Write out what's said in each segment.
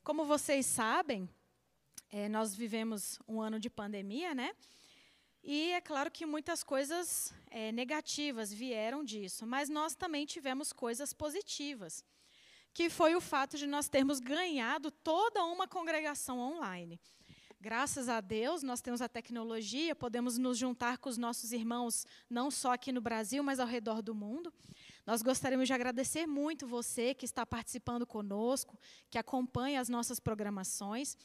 Como vocês sabem, nós vivemos um ano de pandemia, né? E é claro que muitas coisas negativas vieram disso, mas nós também tivemos coisas positivas, que foi o fato de nós termos ganhado toda uma congregação online. Graças a Deus, nós temos a tecnologia, podemos nos juntar com os nossos irmãos, não só aqui no Brasil, mas ao redor do mundo. Nós gostaríamos de agradecer muito você que está participando conosco, que acompanha as nossas programações.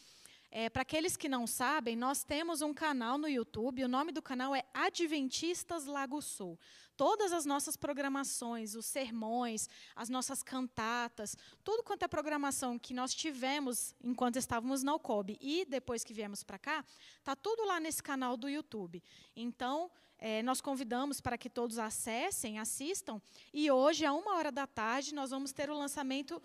Para aqueles que não sabem, nós temos um canal no YouTube, o nome do canal é Adventistas Lago Sul. Todas as nossas programações, os sermões, as nossas cantatas, tudo quanto é programação que nós tivemos enquanto estávamos na UCOB e depois que viemos para cá, está tudo lá nesse canal do YouTube. Então, nós convidamos para que todos acessem, assistam, e hoje, à 13h, nós vamos ter o lançamento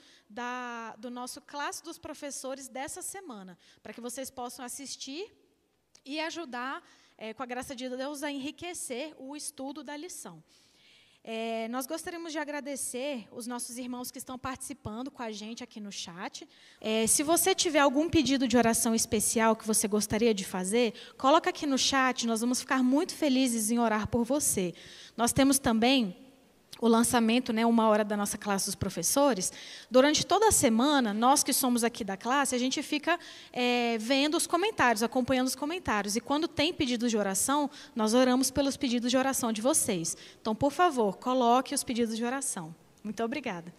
do nosso Classe dos Professores dessa semana, para que vocês possam assistir e ajudar, com a graça de Deus, a enriquecer o estudo da lição. Nós gostaríamos de agradecer os nossos irmãos que estão participando com a gente aqui no chat. Se você tiver algum pedido de oração especial que você gostaria de fazer, coloca aqui no chat, nós vamos ficar muito felizes em orar por você. Nós temos também o lançamento, 1h da nossa classe dos professores. Durante toda a semana, nós que somos aqui da classe, a gente fica vendo os comentários, acompanhando os comentários. E quando tem pedidos de oração, nós oramos pelos pedidos de oração de vocês. Então, por favor, coloque os pedidos de oração. Muito obrigada.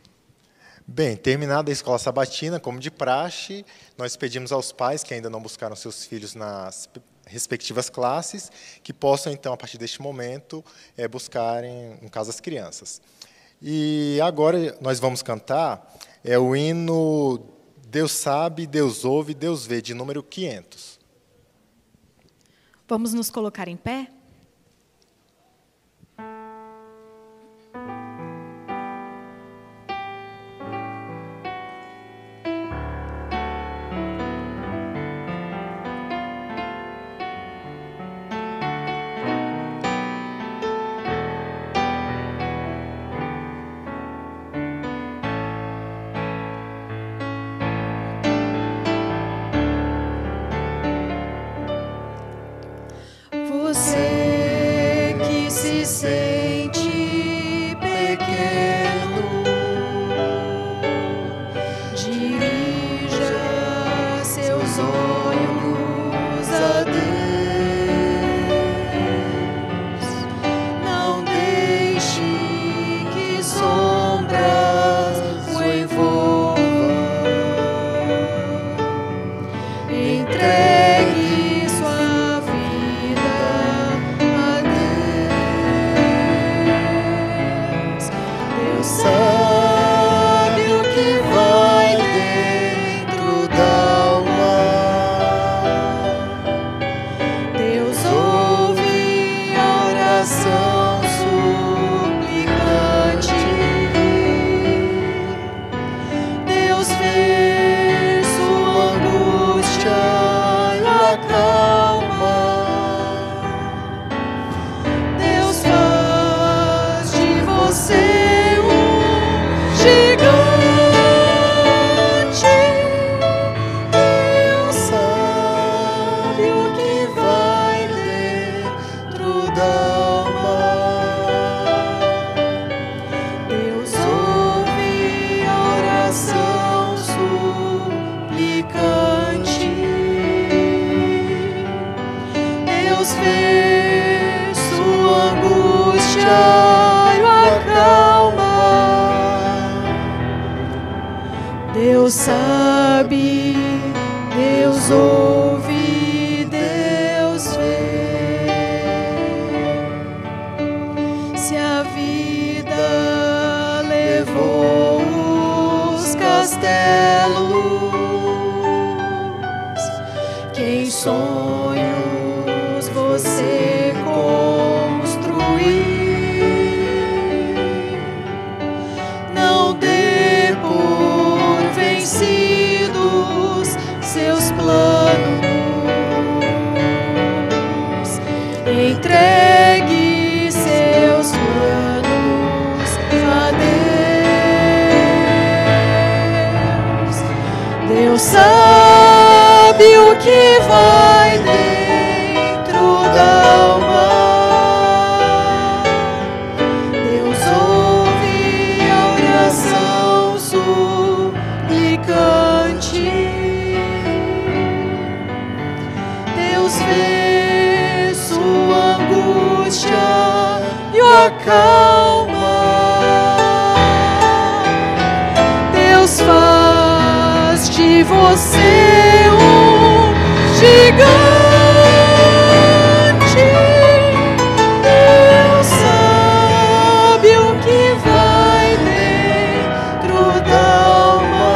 Bem, terminada a escola sabatina, como de praxe, nós pedimos aos pais que ainda não buscaram seus filhos nas respectivas classes, que possam, então, a partir deste momento, buscarem, no caso, as crianças. E agora nós vamos cantar o hino Deus Sabe, Deus Ouve, Deus Vê, de número 500. Vamos nos colocar em pé? Você que se sente pequeno, dirija seus olhos a Deus. Não deixe que sombras o envolvam. Entregue sua vida a Deus. Deus sabe o que vai dentro da alma. Deus ouve a oração suplicante. Deus vê sua angústia e acalma. Deus faz de você um gigante. Deus sabe o que vai dentro da alma. Deus ouve a oração suplicante. Deus vê sua angústia e o acalma. Deus sabe, Deus ouve, Deus vê. Se a vida levou os castelos que em sonhos você construiu, não dê por vencidos seus planos. Deus sabe o que vai dentro da alma. Deus ouve a oração suplicante. Deus vê sua angústia e o acalma. Deus faz de você um gigante. Deus sabe o que vai dentro da alma.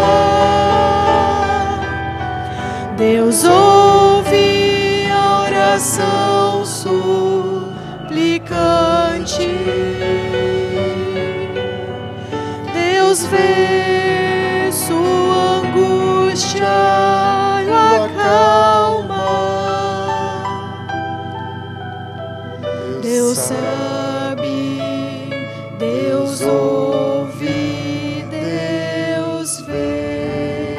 Deus ouve a oração suplicante. Deus vê sua angústia e o acalma. Deus sabe, Deus ouve, Deus vê.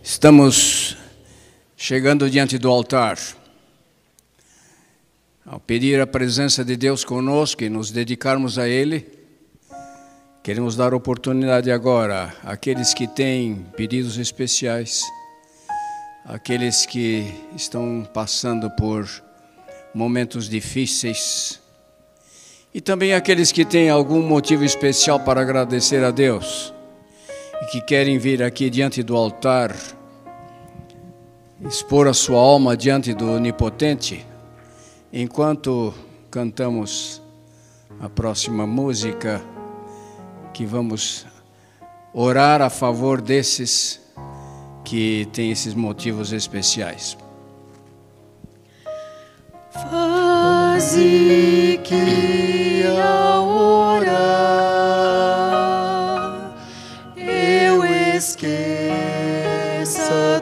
Estamos chegando diante do altar. Ao pedir a presença de Deus conosco e nos dedicarmos a Ele, queremos dar oportunidade agora àqueles que têm pedidos especiais, àqueles que estão passando por momentos difíceis e também àqueles que têm algum motivo especial para agradecer a Deus e que querem vir aqui diante do altar, expor a sua alma diante do Onipotente. Enquanto cantamos a próxima música, que vamos orar a favor desses que têm esses motivos especiais. Faze que ao orar eu esqueça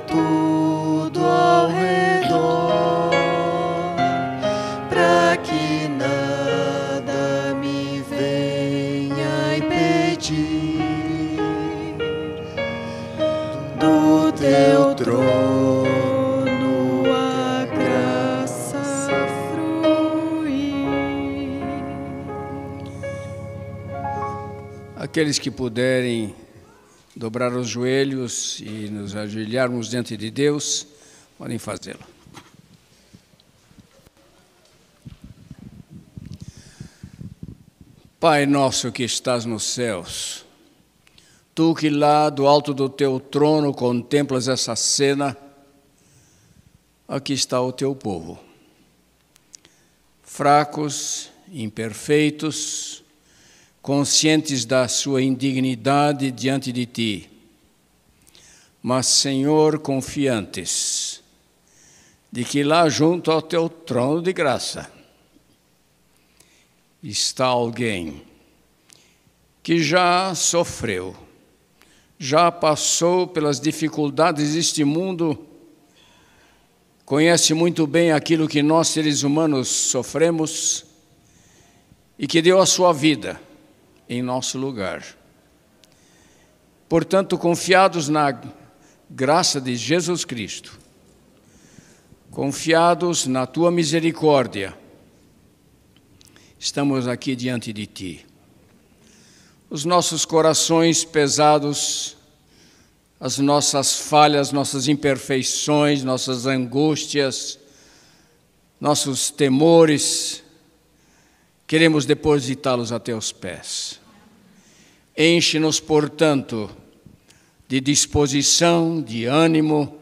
tudo ao redor, pra que nada me venha impedir do teu trono a graça fluir. Aqueles que puderem dobrar os joelhos e nos ajoelharmos diante de Deus, podem fazê-lo. Pai nosso que estás nos céus, Tu que lá do alto do Teu trono contemplas essa cena, aqui está o Teu povo. Fracos, imperfeitos, conscientes da sua indignidade diante de Ti, mas, Senhor, confiantes de que lá junto ao Teu trono de graça está alguém que já sofreu, já passou pelas dificuldades deste mundo, conhece muito bem aquilo que nós, seres humanos, sofremos e que deu a sua vida em nosso lugar. Portanto, confiados na graça de Jesus Cristo, confiados na Tua misericórdia, estamos aqui diante de Ti. Os nossos corações pesados, as nossas falhas, nossas imperfeições, nossas angústias, nossos temores, queremos depositá-los a Teus pés. Enche-nos, portanto, de disposição, de ânimo,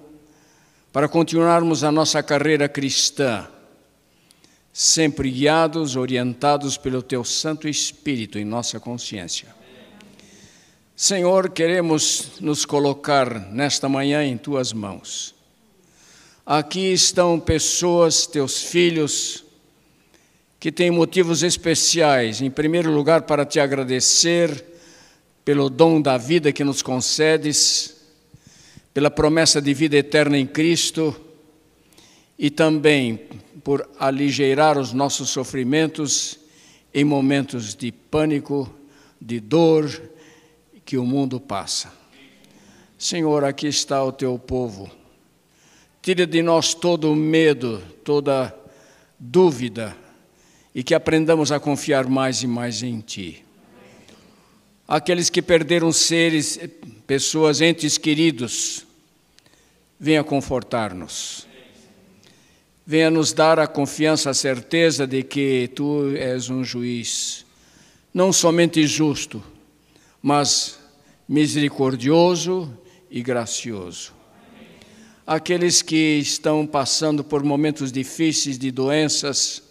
para continuarmos a nossa carreira cristã, sempre guiados, orientados pelo Teu Santo Espírito em nossa consciência. Senhor, queremos nos colocar nesta manhã em Tuas mãos. Aqui estão pessoas, Teus filhos, que têm motivos especiais, em primeiro lugar, para Te agradecer pelo dom da vida que nos concedes, pela promessa de vida eterna em Cristo e também por aligeirar os nossos sofrimentos em momentos de pânico, de dor que o mundo passa. Senhor, aqui está o teu povo. Tira de nós todo o medo, toda dúvida, e que aprendamos a confiar mais e mais em Ti. Aqueles que perderam seres, pessoas, entes queridos, venha confortar-nos. Venha nos dar a confiança, a certeza de que Tu és um juiz, não somente justo, mas misericordioso e gracioso. Aqueles que estão passando por momentos difíceis de doenças,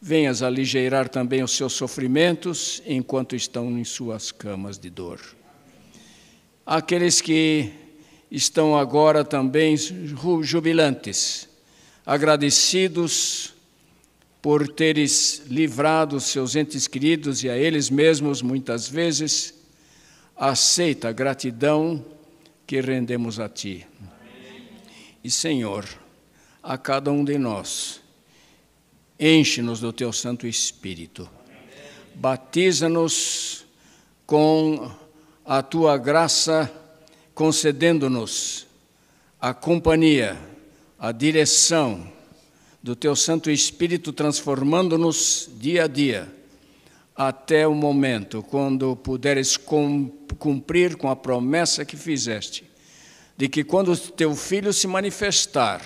venhas aligeirar também os seus sofrimentos enquanto estão em suas camas de dor. Aqueles que estão agora também jubilantes, agradecidos por teres livrado seus entes queridos e a eles mesmos, muitas vezes, aceita a gratidão que rendemos a Ti. E, Senhor, a cada um de nós, enche-nos do Teu Santo Espírito. Batiza-nos com a Tua graça, concedendo-nos a companhia, a direção do Teu Santo Espírito, transformando-nos dia a dia, até o momento quando puderes cumprir com a promessa que fizeste, de que quando o Teu Filho se manifestar,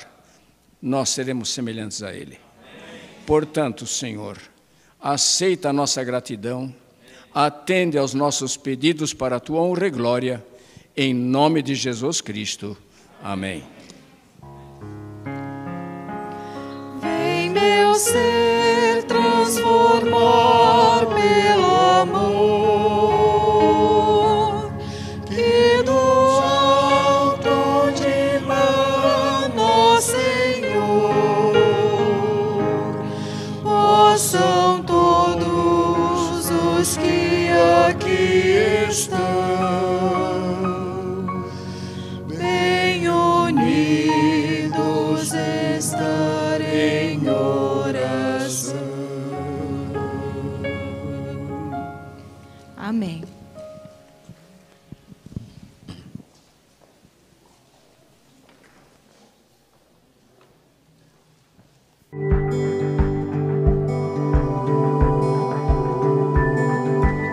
nós seremos semelhantes a Ele. Portanto, Senhor, aceita a nossa gratidão, atende aos nossos pedidos para a Tua honra e glória, em nome de Jesus Cristo. Amém. Vem meu ser transformar pelo amor que do alto de mano, Senhor, possam todos os que aqui estão bem unidos estar em oração. Amém.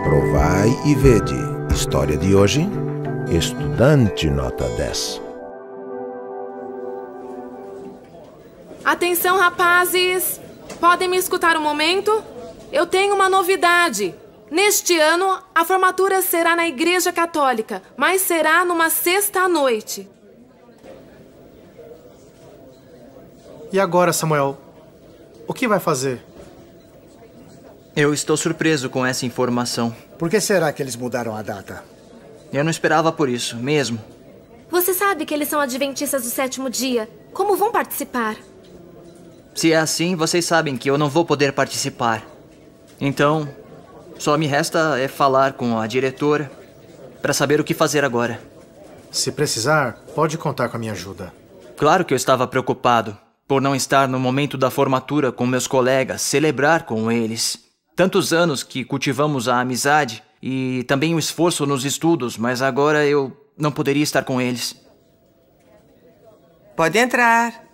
Provai e vede. História de hoje, estudante nota 10. Atenção, rapazes! Podem me escutar um momento? Eu tenho uma novidade. Neste ano, a formatura será na Igreja Católica, mas será numa sexta à noite. E agora, Samuel? O que vai fazer? Eu estou surpreso com essa informação. Por que será que eles mudaram a data? Eu não esperava por isso, mesmo. Você sabe que eles são adventistas do sétimo dia. Como vão participar? Se é assim, vocês sabem que eu não vou poder participar. Então, só me resta falar com a diretora para saber o que fazer agora. Se precisar, pode contar com a minha ajuda. Claro que eu estava preocupado por não estar no momento da formatura com meus colegas, celebrar com eles. Tantos anos que cultivamos a amizade e também o esforço nos estudos, mas agora eu não poderia estar com eles. Pode entrar.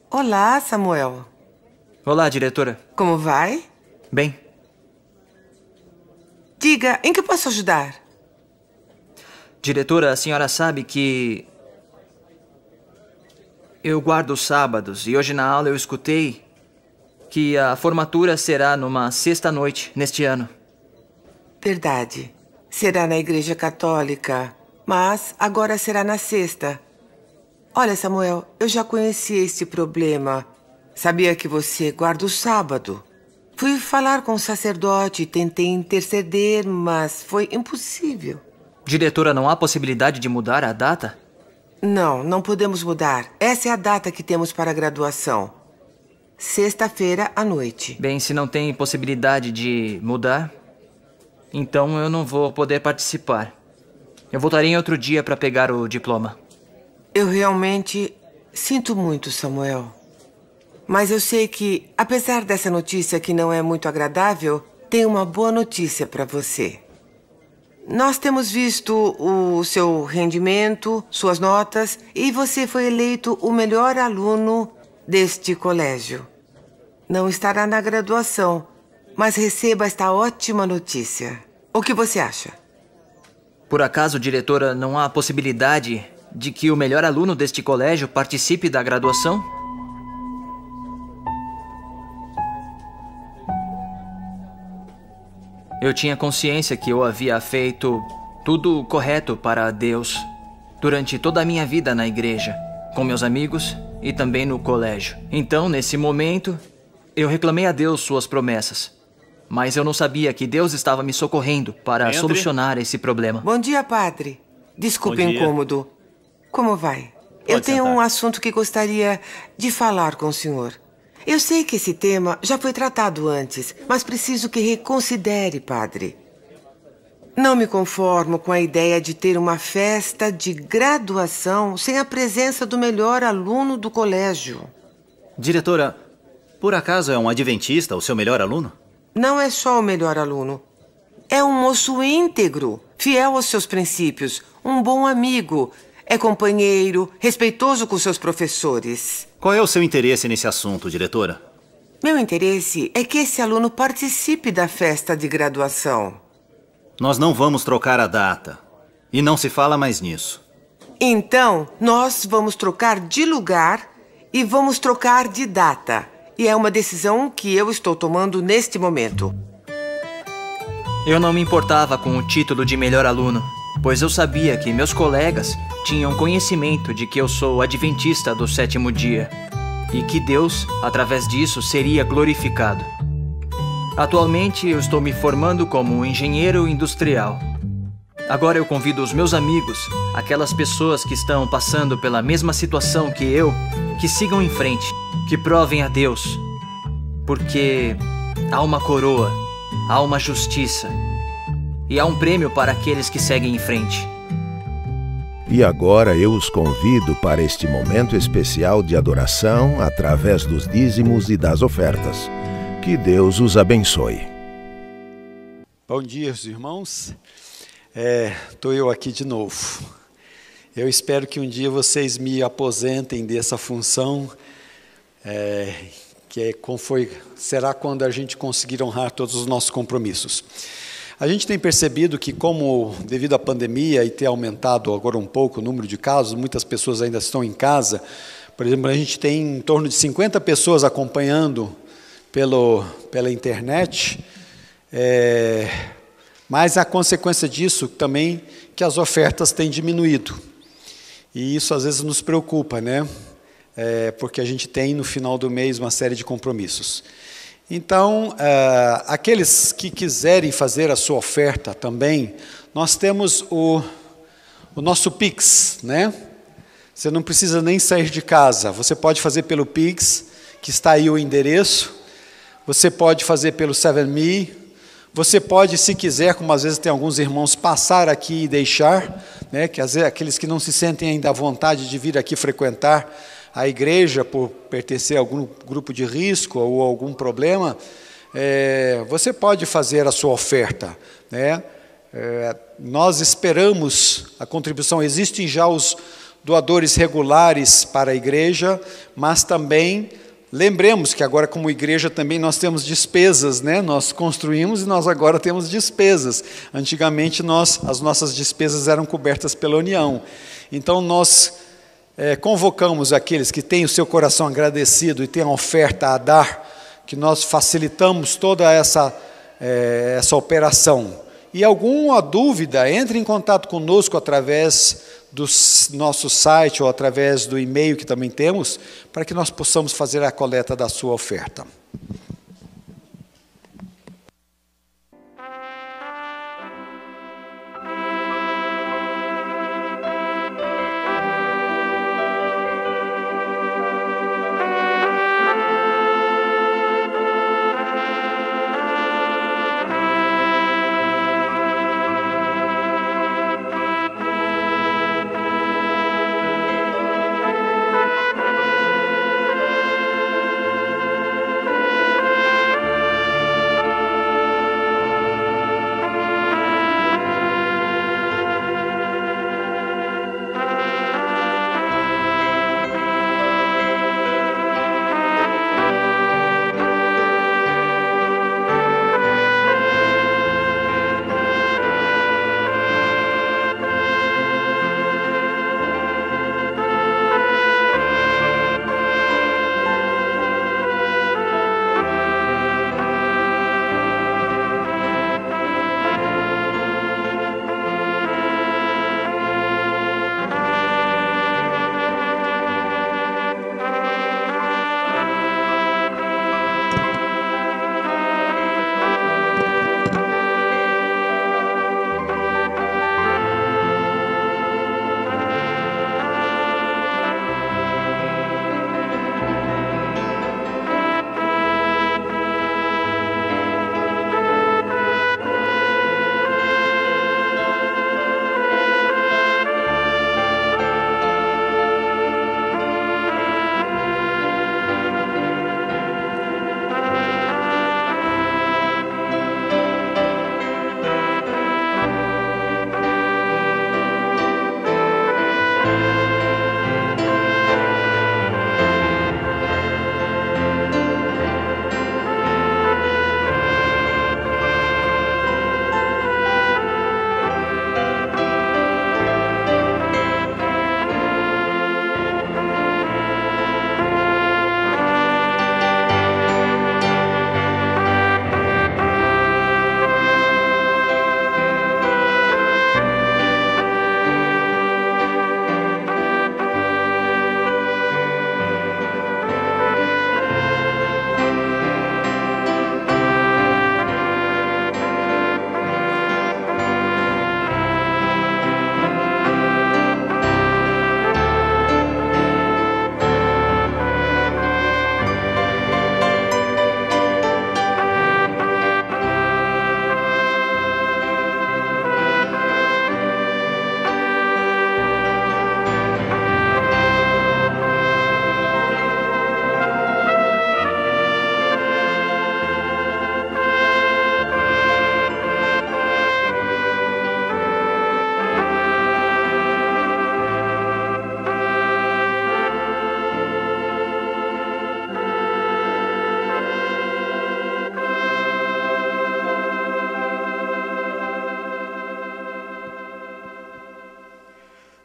Olá, Samuel. Olá, diretora. Como vai? Bem. Diga, em que posso ajudar? Diretora, a senhora sabe que eu guardo os sábados e hoje na aula eu escutei que a formatura será numa sexta-noite neste ano. Verdade. Será na Igreja Católica, mas agora será na sexta. Olha, Samuel, eu já conheci este problema. Sabia que você guarda o sábado. Fui falar com o sacerdote, tentei interceder, mas foi impossível. Diretora, não há possibilidade de mudar a data? Não, não podemos mudar. Essa é a data que temos para a graduação. Sexta-feira à noite. Bem, se não tem possibilidade de mudar, então eu não vou poder participar. Eu voltarei em outro dia para pegar o diploma. Eu realmente sinto muito, Samuel. Mas eu sei que, apesar dessa notícia que não é muito agradável, tem uma boa notícia para você. Nós temos visto o seu rendimento, suas notas, e você foi eleito o melhor aluno deste colégio. Não estará na graduação, mas receba esta ótima notícia. O que você acha? Por acaso, diretora, não há possibilidade de que o melhor aluno deste colégio participe da graduação? Eu tinha consciência que eu havia feito tudo correto para Deus durante toda a minha vida na igreja, com meus amigos e também no colégio. Então, nesse momento, eu reclamei a Deus suas promessas. Mas eu não sabia que Deus estava me socorrendo para solucionar esse problema. Bom dia, padre. Desculpe o incômodo. Como vai? Eu tenho um assunto que gostaria de falar com o senhor. Eu sei que esse tema já foi tratado antes, mas preciso que reconsidere, padre. Não me conformo com a ideia de ter uma festa de graduação sem a presença do melhor aluno do colégio. Diretora, por acaso é um adventista o seu melhor aluno? Não é só o melhor aluno. É um moço íntegro, fiel aos seus princípios, um bom amigo, é companheiro, respeitoso com seus professores. Qual é o seu interesse nesse assunto, diretora? Meu interesse é que esse aluno participe da festa de graduação. Nós não vamos trocar a data. E não se fala mais nisso. Então, nós vamos trocar de lugar e vamos trocar de data. E é uma decisão que eu estou tomando neste momento. Eu não me importava com o título de melhor aluno, pois eu sabia que meus colegas tinham conhecimento de que eu sou adventista do 7º dia e que Deus, através disso, seria glorificado. Atualmente, eu estou me formando como um engenheiro industrial. Agora eu convido os meus amigos, aquelas pessoas que estão passando pela mesma situação que eu, que sigam em frente, que provem a Deus, porque há uma coroa, há uma justiça e há um prêmio para aqueles que seguem em frente. E agora eu os convido para este momento especial de adoração através dos dízimos e das ofertas. Que Deus os abençoe. Bom dia, irmãos. Estou eu aqui de novo. Eu espero que um dia vocês me aposentem dessa função, será quando a gente conseguir honrar todos os nossos compromissos. A gente tem percebido que, como devido à pandemia e ter aumentado agora um pouco o número de casos, muitas pessoas ainda estão em casa. Por exemplo, a gente tem em torno de 50 pessoas acompanhando pela internet, mas a consequência disso também que as ofertas têm diminuído. E isso às vezes nos preocupa, né? Porque a gente tem no final do mês uma série de compromissos. Então, aqueles que quiserem fazer a sua oferta também, nós temos o nosso Pix, né? Você não precisa nem sair de casa, você pode fazer pelo Pix, que está aí o endereço, você pode fazer pelo 7Me, você pode, se quiser, como às vezes tem alguns irmãos, passar aqui e deixar, né? Que às vezes aqueles que não se sentem ainda à vontade de vir aqui frequentar a igreja por pertencer a algum grupo de risco ou algum problema, você pode fazer a sua oferta, né? Nós esperamos a contribuição. Existem já os doadores regulares para a igreja, mas também lembremos que agora, como igreja, também nós temos despesas, né? Nós construímos e nós agora temos despesas. Antigamente, as nossas despesas eram cobertas pela União. Então, nós convocamos aqueles que têm o seu coração agradecido e têm a oferta a dar, que nós facilitamos toda essa operação. E alguma dúvida, entre em contato conosco através do nosso site ou através do e-mail que também temos, para que nós possamos fazer a coleta da sua oferta.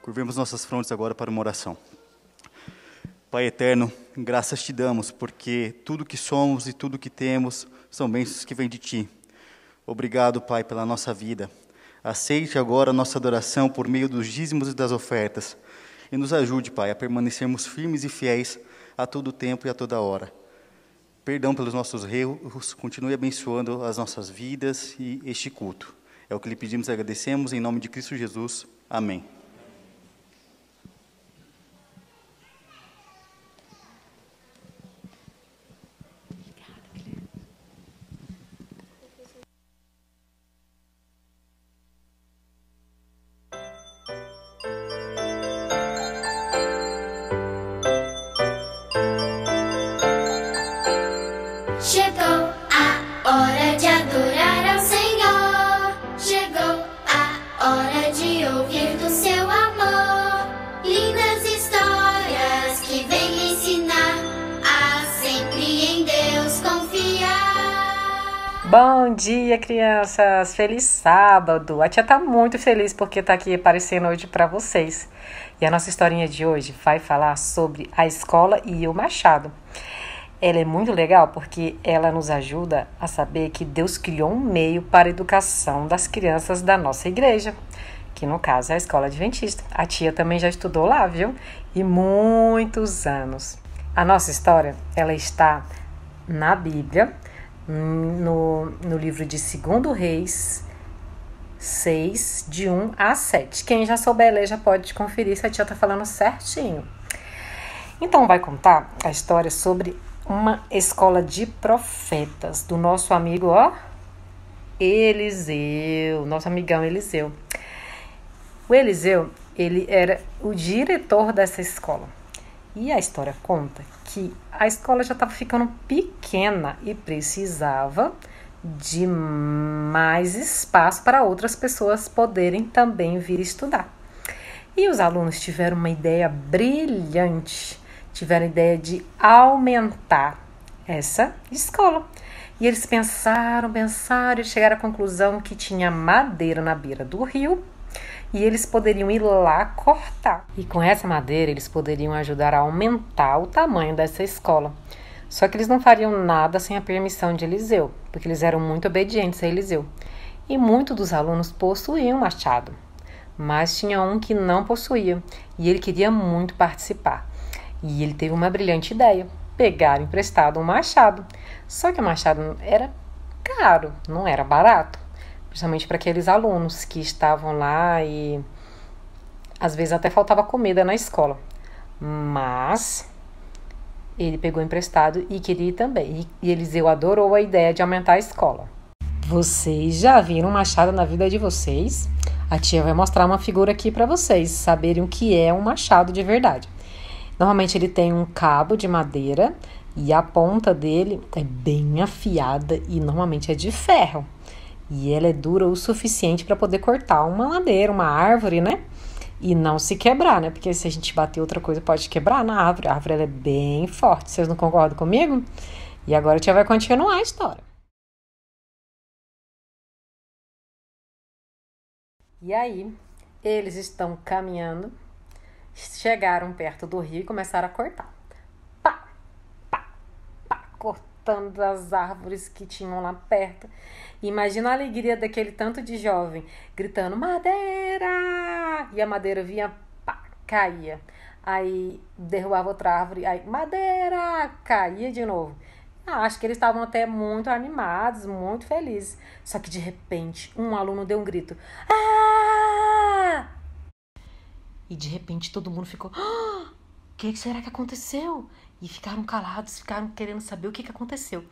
Curvemos nossas frontes agora para uma oração. Pai eterno, graças te damos, porque tudo que somos e tudo que temos são bênçãos que vêm de ti. Obrigado, Pai, pela nossa vida. Aceite agora a nossa adoração por meio dos dízimos e das ofertas. E nos ajude, Pai, a permanecermos firmes e fiéis a todo tempo e a toda hora. Perdão pelos nossos erros, continue abençoando as nossas vidas e este culto. É o que lhe pedimos e agradecemos, em nome de Cristo Jesus. Amém. Chegou a hora de adorar ao Senhor. Chegou a hora de ouvir do seu amor. Lindas histórias que vêm me ensinar a sempre em Deus confiar. Bom dia, crianças! Feliz sábado! A tia tá muito feliz porque tá aqui aparecendo hoje para vocês. E a nossa historinha de hoje vai falar sobre a escola e o machado. Ela é muito legal porque ela nos ajuda a saber que Deus criou um meio para a educação das crianças da nossa igreja, que no caso é a Escola Adventista. A tia também já estudou lá, viu? E muitos anos. A nossa história, ela está na Bíblia, no livro de 2 Reis 6, de 1 a 7. Quem já souber ler já pode conferir se a tia está falando certinho. Então vai contar a história sobre uma escola de profetas do nosso amigo, Eliseu, nosso amigão Eliseu. O Eliseu, ele era o diretor dessa escola. E a história conta que a escola já estava ficando pequena e precisava de mais espaço para outras pessoas poderem também vir estudar. E os alunos tiveram uma ideia brilhante. Tiveram a ideia de aumentar essa escola. E eles pensaram e chegaram à conclusão que tinha madeira na beira do rio e eles poderiam ir lá cortar. E com essa madeira eles poderiam ajudar a aumentar o tamanho dessa escola. Só que eles não fariam nada sem a permissão de Eliseu, porque eles eram muito obedientes a Eliseu. E muitos dos alunos possuíam machado, mas tinha um que não possuía e ele queria muito participar. E ele teve uma brilhante ideia, pegar emprestado um machado. Só que o machado era caro, não era barato. Principalmente para aqueles alunos que estavam lá e às vezes até faltava comida na escola. Mas ele pegou emprestado e queria ir também. E Eliseu adorou a ideia de aumentar a escola. Vocês já viram um machado na vida de vocês? A tia vai mostrar uma figura aqui para vocês saberem o que é um machado de verdade. Normalmente ele tem um cabo de madeira e a ponta dele é bem afiada e normalmente é de ferro. E ela é dura o suficiente para poder cortar uma madeira, uma árvore, né? E não se quebrar, né? Porque se a gente bater outra coisa pode quebrar na árvore. A árvore ela é bem forte. Vocês não concordam comigo? E agora a tia vai continuar a história. E aí, eles estão caminhando. Chegaram perto do rio e começaram a cortar. Pá, pá, pá, cortando as árvores que tinham lá perto. Imagina a alegria daquele tanto de jovem gritando madeira! E a madeira vinha, pá, caía. Aí derrubava outra árvore, aí madeira! Caía de novo. Acho que eles estavam até muito animados, muito felizes. Só que de repente um aluno deu um grito. Ah! E de repente todo mundo ficou, o que será que aconteceu? E ficaram calados, ficaram querendo saber o que aconteceu.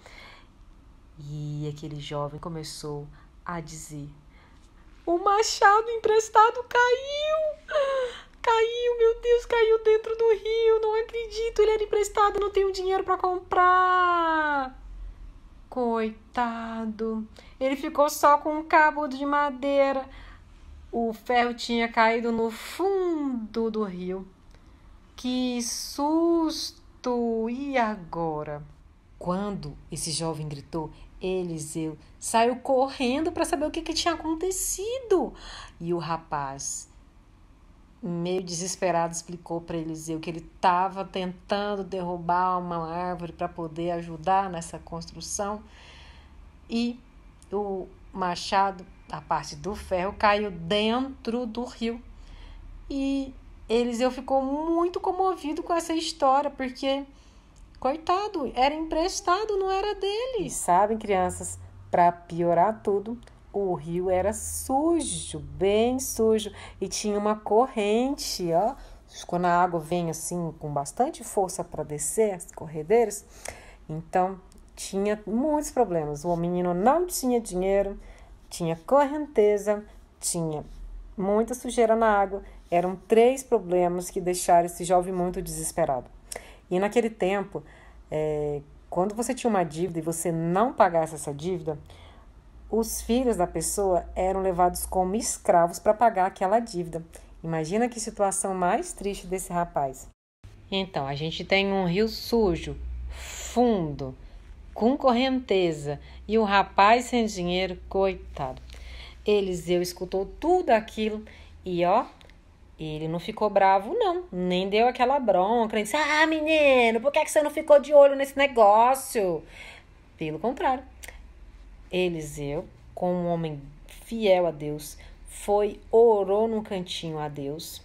E aquele jovem começou a dizer, o machado emprestado caiu! Caiu, meu Deus, caiu dentro do rio, não acredito, ele era emprestado, não tenho dinheiro para comprar. Coitado, ele ficou só com um cabo de madeira. O ferro tinha caído no fundo do rio. Que susto! E agora? Quando esse jovem gritou, Eliseu saiu correndo para saber o que tinha acontecido. E o rapaz meio desesperado, explicou para Eliseu que ele estava tentando derrubar uma árvore para poder ajudar nessa construção, e o machado, a parte do ferro, caiu dentro do rio. E Eliseu ficou muito comovido com essa história, porque, coitado, era emprestado, não era dele. E sabem, crianças, para piorar tudo, o rio era sujo, bem sujo, e tinha uma corrente, ó. Quando a água vem assim com bastante força para descer as corredeiras, então tinha muitos problemas. O menino não tinha dinheiro, tinha correnteza, tinha muita sujeira na água. Eram 3 problemas que deixaram esse jovem muito desesperado. E naquele tempo, quando você tinha uma dívida e você não pagasse essa dívida, os filhos da pessoa eram levados como escravos para pagar aquela dívida. Imagina que situação mais triste desse rapaz. Então, a gente tem um rio sujo, fundo, com correnteza, e um rapaz sem dinheiro, coitado. Eliseu escutou tudo aquilo e, ele não ficou bravo, não. Nem deu aquela bronca, nem disse, menino, por que você não ficou de olho nesse negócio? Pelo contrário. Eliseu, como um homem fiel a Deus, orou num cantinho a Deus.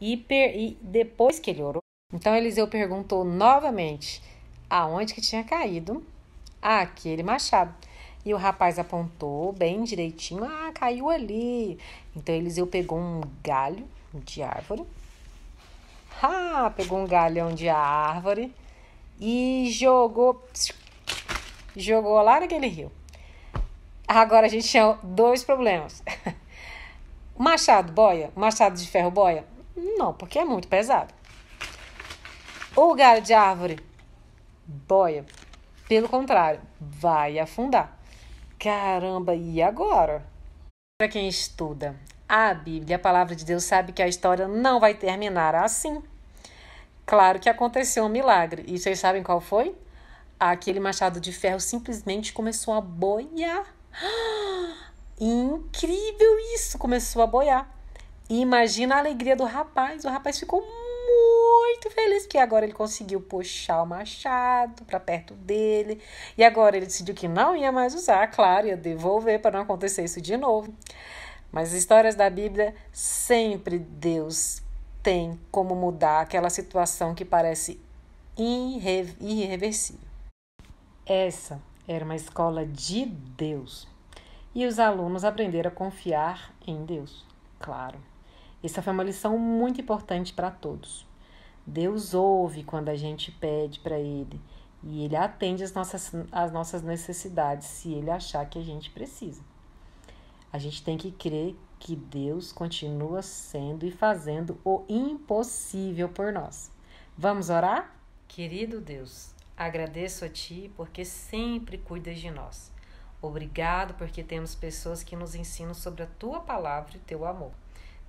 E depois que ele orou, então Eliseu perguntou novamente aonde que tinha caído aquele machado. E o rapaz apontou bem direitinho, caiu ali. Então Eliseu pegou um galho de árvore, pegou um galhão de árvore e jogou lá naquele rio. Agora a gente tinha 2 problemas. O machado boia? O machado de ferro boia? Não, porque é muito pesado. O galho de árvore boia? Pelo contrário, vai afundar. Caramba, e agora? Para quem estuda a Bíblia, a palavra de Deus, sabe que a história não vai terminar assim. Claro que aconteceu um milagre. E vocês sabem qual foi? Aquele machado de ferro simplesmente começou a boiar. Incrível isso! Começou a boiar. E imagina a alegria do rapaz. O rapaz ficou muito feliz, porque agora ele conseguiu puxar o machado para perto dele. E agora ele decidiu que não ia mais usar, claro, ia devolver para não acontecer isso de novo. Mas as histórias da Bíblia, sempre Deus tem como mudar aquela situação que parece irreversível. Essa era uma escola de Deus. E os alunos aprenderam a confiar em Deus. Claro, essa foi uma lição muito importante para todos. Deus ouve quando a gente pede para Ele. E Ele atende às nossas necessidades, se Ele achar que a gente precisa. A gente tem que crer que Deus continua sendo e fazendo o impossível por nós. Vamos orar? Querido Deus, agradeço a Ti porque sempre cuidas de nós. Obrigado porque temos pessoas que nos ensinam sobre a Tua palavra e Teu amor.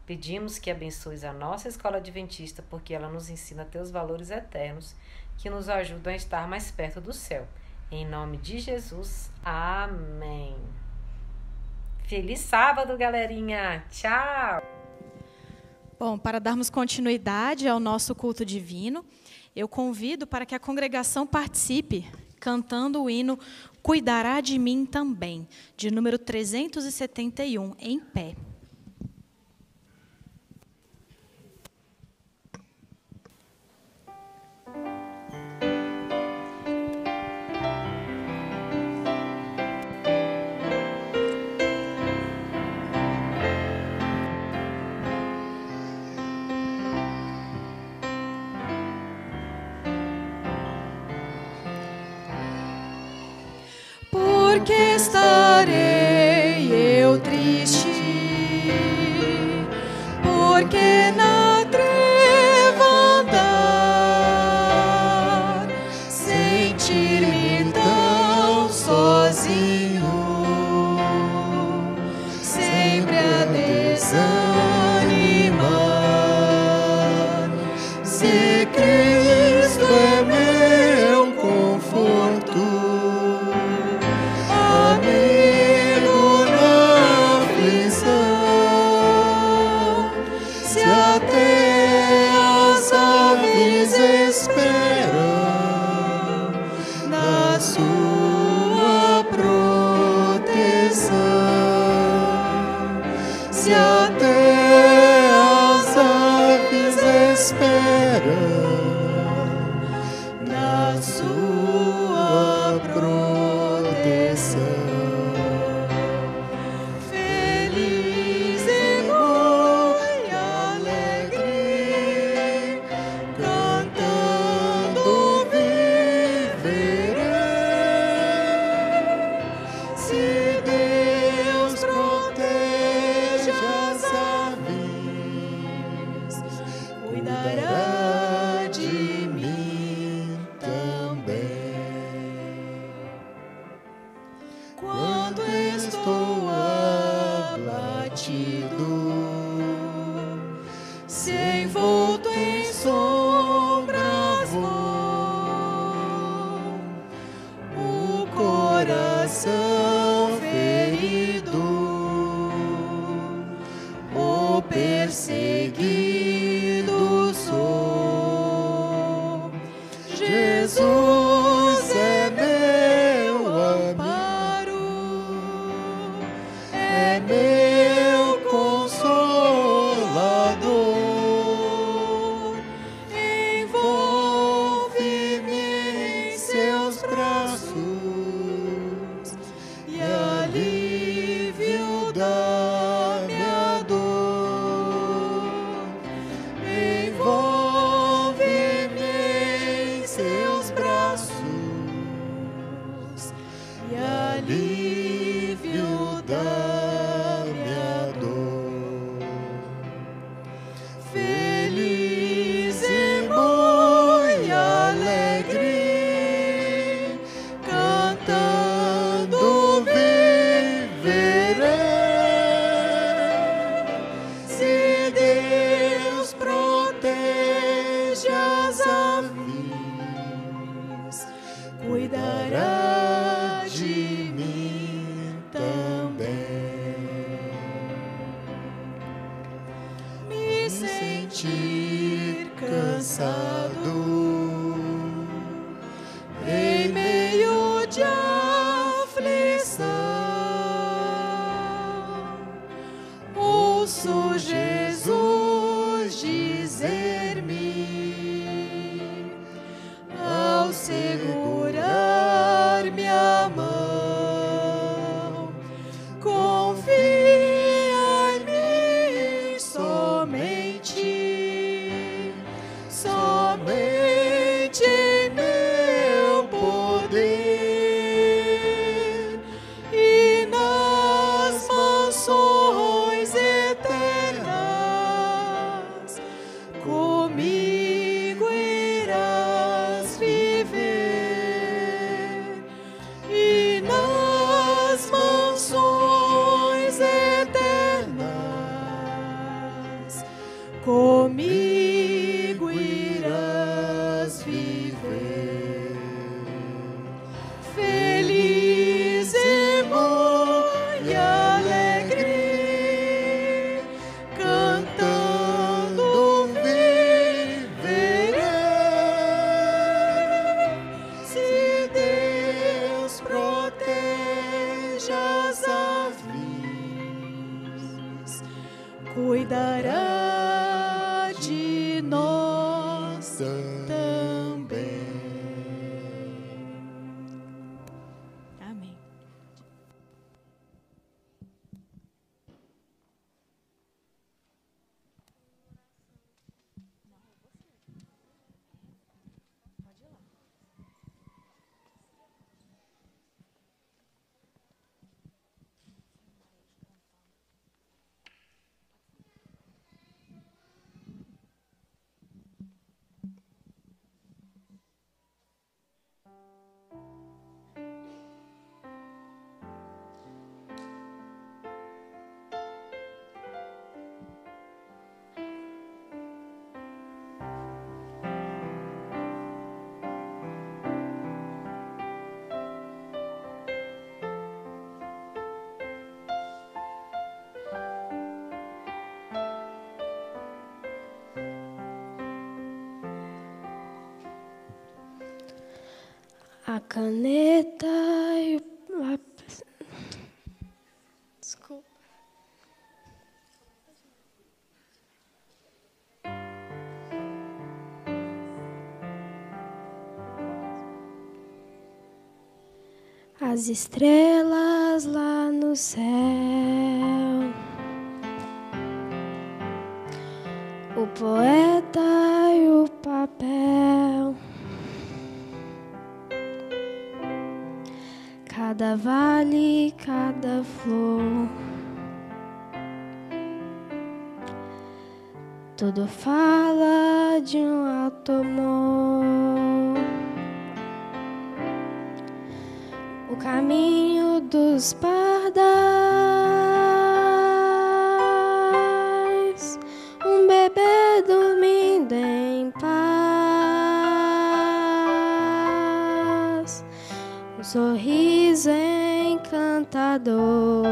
Pedimos que abençoes a nossa escola adventista porque ela nos ensina Teus valores eternos que nos ajudam a estar mais perto do céu. Em nome de Jesus, amém. Feliz sábado, galerinha! Tchau! Bom, para darmos continuidade ao nosso culto divino, eu convido para que a congregação participe cantando o hino Cuidará de Mim Também, de número 371, em pé. Porque estarei eu triste é meu consolador. Envolve-me em seus braços e alívio da minha dor. Envolve-me em seus braços e alívio da minha dor. Feliz e muito alegre, cantando viverei. Se Deus protege as aves, cuidará de mim também. Me sentir cansado em meio de aflição, ouço Jesus dizer-me ao segurar minha mão: confia em mim somente, somente em meu poder e nas mansões eternas comigo irás viver, e nas mansões eternas comigo irás viver. Feliz e muito alegre, cantando viverei. Se Deus protege as aves, cuidará de nós também. Amém. A caneta e o lápis. Desculpa. As estrelas lá no céu, o poeta e o papel, cada vale, cada flor, tudo fala de um alto amor. O caminho dos pardais, um bebê dormindo em paz, um sorriso encantador,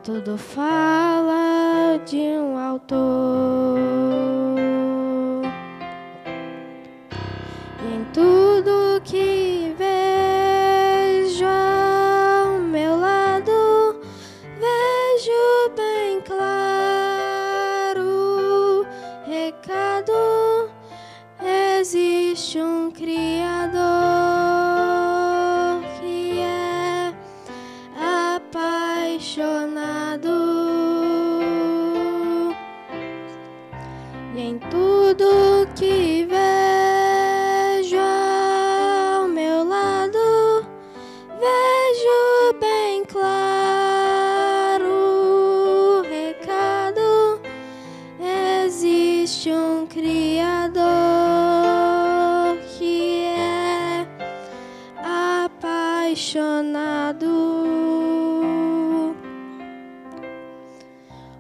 tudo fala de um autor. Em tudo que vejo apaixonado.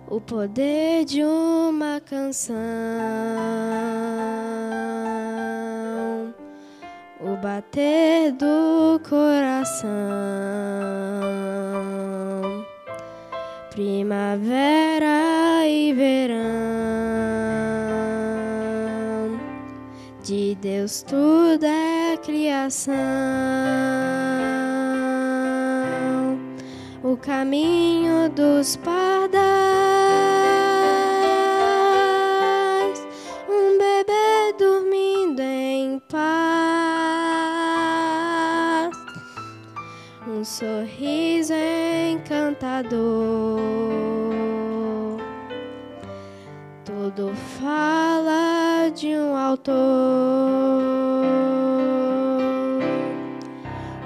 O poder de uma canção, o bater do coração, primavera e verão, de Deus tudo é criação, o caminho dos pardais, um bebê dormindo em paz, um sorriso encantador, tudo fala de um autor,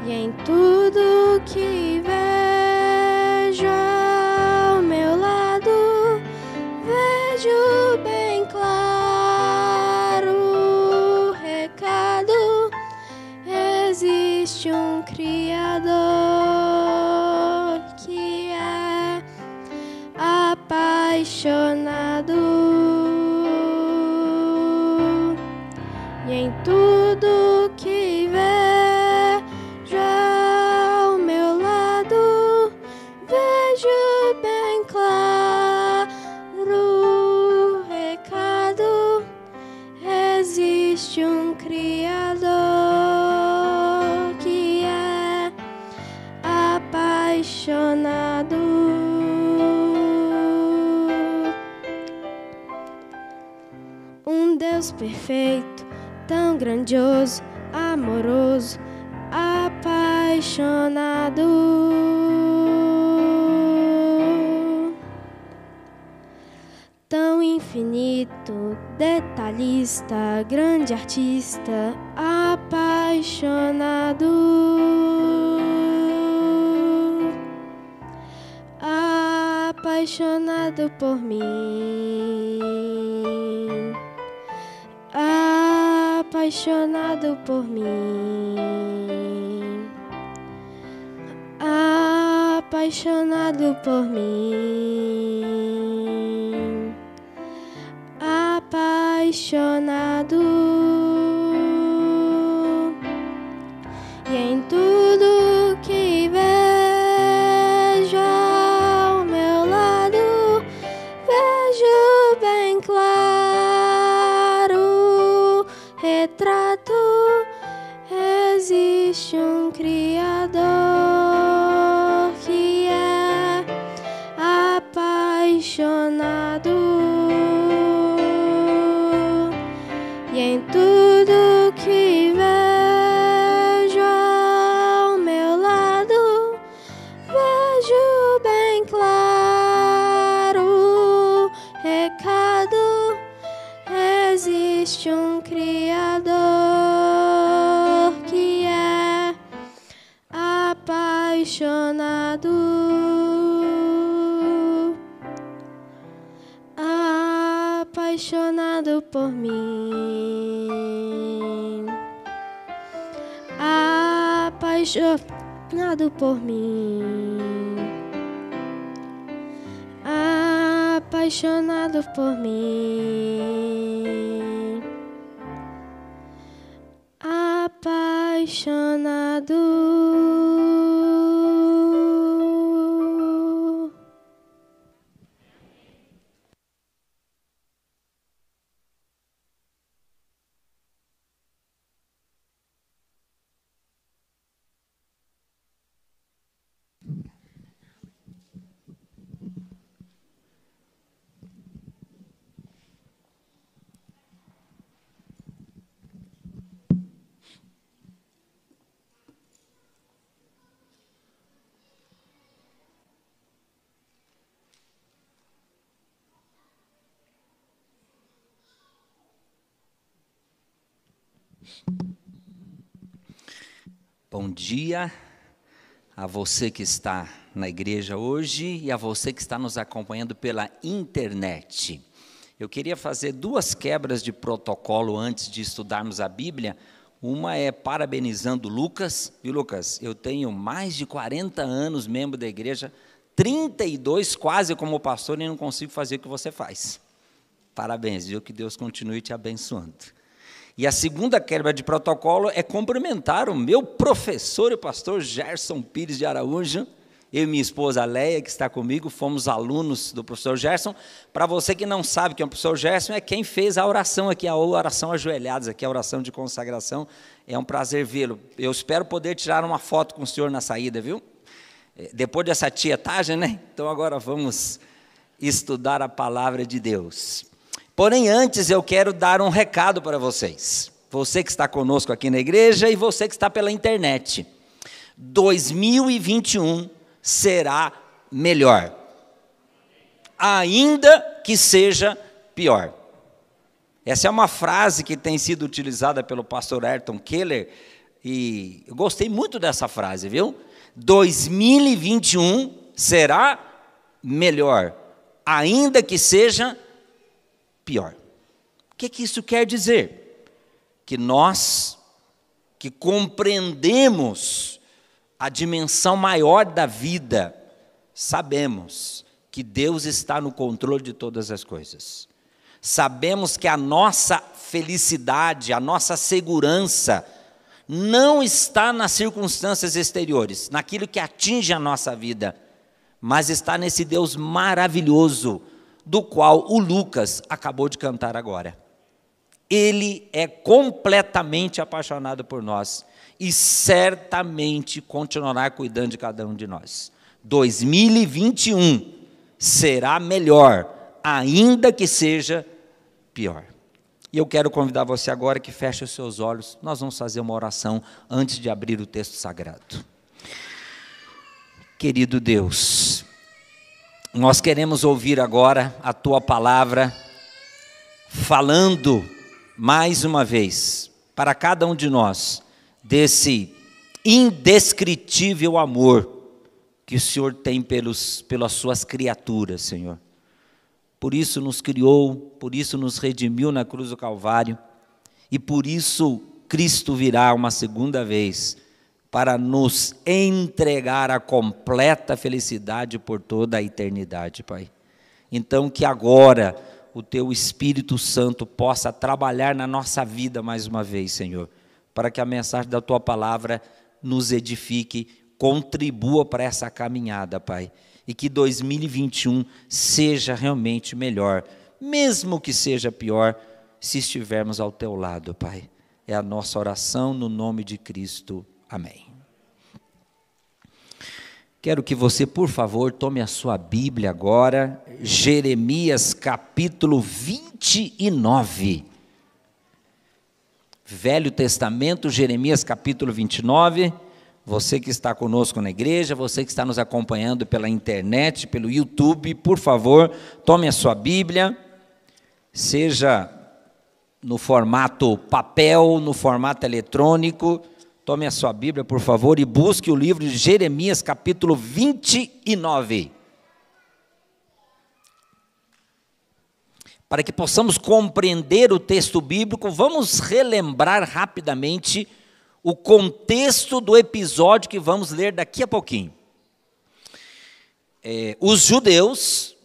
e em tudo que vejo ao meu lado, vejo bem claro o recado: existe um Criador que é apaixonado, e em tudo que vejo ao meu lado, vejo bem claro o recado: existe um Criador que é apaixonado. Um Deus perfeito, tão grandioso, amoroso, apaixonado. Tão infinito, detalhista, grande artista, apaixonado. Apaixonado por mim, apaixonado por mim, apaixonado por mim, apaixonado, e em tudo que vejo ao meu lado, vejo bem claro retrato: existe um Criador que é apaixonado, e em tudo que vejo ao meu lado, vejo bem claro o recado: existe um Criador que é apaixonado, apaixonado por mim, apaixonado por mim, apaixonado por mim, apaixonado. Bom dia a você que está na igreja hoje e a você que está nos acompanhando pela internet. Eu queria fazer duas quebras de protocolo antes de estudarmos a Bíblia Uma é parabenizando o Lucas. Viu, Lucas? Eu tenho mais de 40 anos membro da igreja, 32 quase como pastor, e não consigo fazer o que você faz. Parabéns, viu? Que Deus continue te abençoando. E a segunda quebra de protocolo é cumprimentar o meu professor e pastor Gerson Pires de Araújo. Eu e minha esposa Leia, que está comigo, fomos alunos do professor Gerson. Para você que não sabe quem é o professor Gerson, é quem fez a oração aqui, a oração ajoelhados, aqui a oração de consagração. É um prazer vê-lo. Eu espero poder tirar uma foto com o senhor na saída, viu? Depois dessa tietagem, né? Então agora vamos estudar a palavra de Deus. Porém, antes eu quero dar um recado para vocês. Você que está conosco aqui na igreja e você que está pela internet. 2021 será melhor, ainda que seja pior. Essa é uma frase que tem sido utilizada pelo pastor Ayrton Keller, e eu gostei muito dessa frase, viu? 2021 será melhor, ainda que seja pior. O que isso quer dizer? Que nós, que compreendemos a dimensão maior da vida, sabemos que Deus está no controle de todas as coisas. Sabemos que a nossa felicidade, a nossa segurança, não está nas circunstâncias exteriores, naquilo que atinge a nossa vida, mas está nesse Deus maravilhoso, do qual o Lucas acabou de cantar agora. Ele é completamente apaixonado por nós e certamente continuará cuidando de cada um de nós. 2021 será melhor, ainda que seja pior. E eu quero convidar você agora que feche os seus olhos. Nós vamos fazer uma oração antes de abrir o texto sagrado. Querido Deus, nós queremos ouvir agora a Tua palavra, falando mais uma vez para cada um de nós, desse indescritível amor que o Senhor tem pelas suas criaturas, Senhor. Por isso nos criou, por isso nos redimiu na cruz do Calvário, e por isso Cristo virá uma segunda vez para nos entregar a completa felicidade por toda a eternidade, Pai. Então que agora o Teu Espírito Santo possa trabalhar na nossa vida mais uma vez, Senhor, para que a mensagem da Tua palavra nos edifique, contribua para essa caminhada, Pai, e que 2021 seja realmente melhor, mesmo que seja pior, se estivermos ao Teu lado, Pai. É a nossa oração no nome de Cristo. Amém. Quero que você, por favor, tome a sua Bíblia agora, Jeremias capítulo 29. Velho Testamento, Jeremias capítulo 29. Você que está conosco na igreja, você que está nos acompanhando pela internet, pelo YouTube, por favor, tome a sua Bíblia, seja no formato papel, no formato eletrônico. Tome a sua Bíblia, por favor, e busque o livro de Jeremias, capítulo 29. Para que possamos compreender o texto bíblico, vamos relembrar rapidamente o contexto do episódio que vamos ler daqui a pouquinho. Os judeus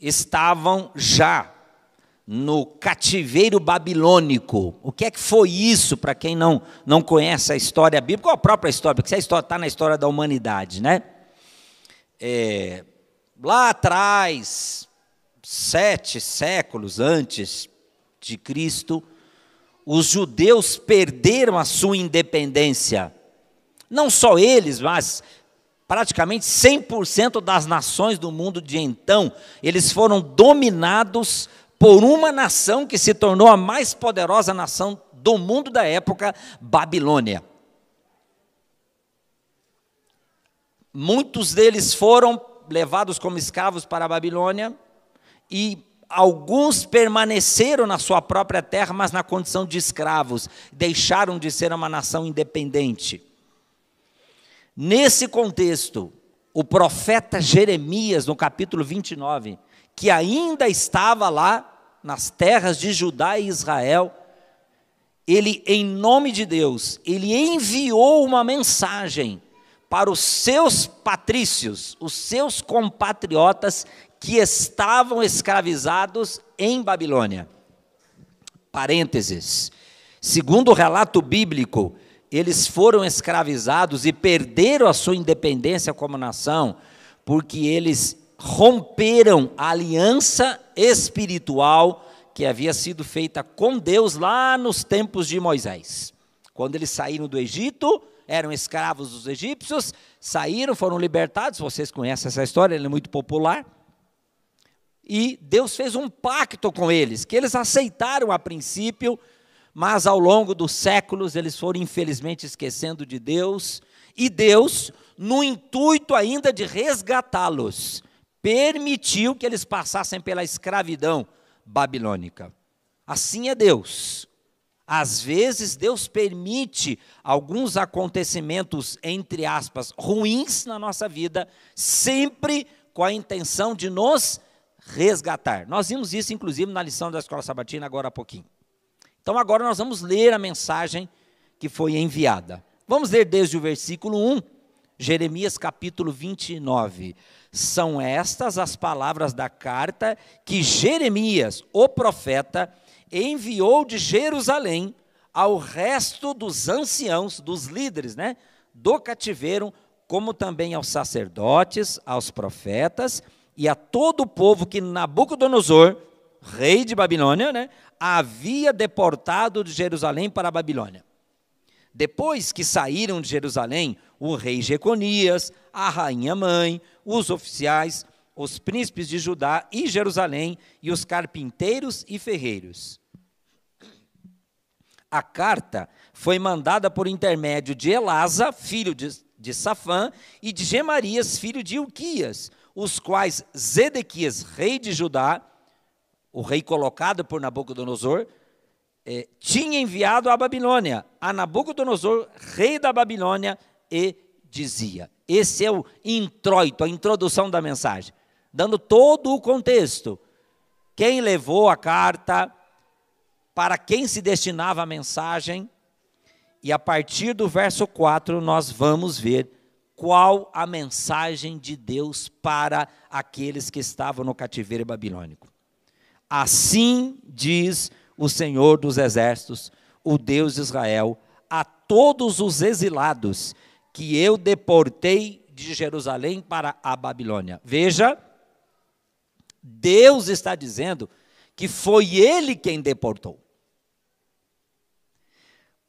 estavam já no cativeiro babilônico. O que é que foi isso, para quem não conhece a história bíblica, ou a própria história, porque essa história está na história da humanidade, né? Lá atrás, 7 séculos antes de Cristo, os judeus perderam a sua independência. Não só eles, mas praticamente 100% das nações do mundo de então, eles foram dominados por uma nação que se tornou a mais poderosa nação do mundo da época, Babilônia. Muitos deles foram levados como escravos para a Babilônia e alguns permaneceram na sua própria terra, mas na condição de escravos, deixaram de ser uma nação independente. Nesse contexto, o profeta Jeremias, no capítulo 29, que ainda estava lá nas terras de Judá e Israel, ele, em nome de Deus, ele enviou uma mensagem para os seus patrícios, os seus compatriotas que estavam escravizados em Babilônia. Parênteses. Segundo o relato bíblico, eles foram escravizados e perderam a sua independência como nação, porque eles romperam a aliança espiritual que havia sido feita com Deus lá nos tempos de Moisés. Quando eles saíram do Egito, eram escravos dos egípcios, saíram, foram libertados, vocês conhecem essa história, ela é muito popular. E Deus fez um pacto com eles, que eles aceitaram a princípio, mas ao longo dos séculos eles foram infelizmente esquecendo de Deus, e Deus, no intuito ainda de resgatá-los, permitiu que eles passassem pela escravidão babilônica. Assim é Deus. Às vezes Deus permite alguns acontecimentos, entre aspas, ruins na nossa vida, sempre com a intenção de nos resgatar. Nós vimos isso, inclusive, na lição da Escola Sabatina, agora há pouquinho. Então, agora nós vamos ler a mensagem que foi enviada. Vamos ler desde o versículo 1, Jeremias capítulo 29. São estas as palavras da carta que Jeremias, o profeta, enviou de Jerusalém ao resto dos anciãos, dos líderes, do cativeiro, como também aos sacerdotes, aos profetas e a todo o povo que Nabucodonosor, rei de Babilônia, havia deportado de Jerusalém para a Babilônia. Depois que saíram de Jerusalém, o rei Jeconias, a rainha mãe, os oficiais, os príncipes de Judá e Jerusalém e os carpinteiros e ferreiros. A carta foi mandada por intermédio de Elasa, filho de Safã, e de Gemarias, filho de Ilquias, os quais Zedequias, rei de Judá, o rei colocado por Nabucodonosor, tinha enviado à Babilônia, a Nabucodonosor, rei da Babilônia, e dizia. Esse é o introito, a introdução da mensagem, dando todo o contexto. Quem levou a carta, para quem se destinava a mensagem, e a partir do verso 4 nós vamos ver qual a mensagem de Deus para aqueles que estavam no cativeiro babilônico. Assim diz o Senhor dos Exércitos, o Deus de Israel, a todos os exilados que eu deportei de Jerusalém para a Babilônia. Veja, Deus está dizendo que foi Ele quem deportou.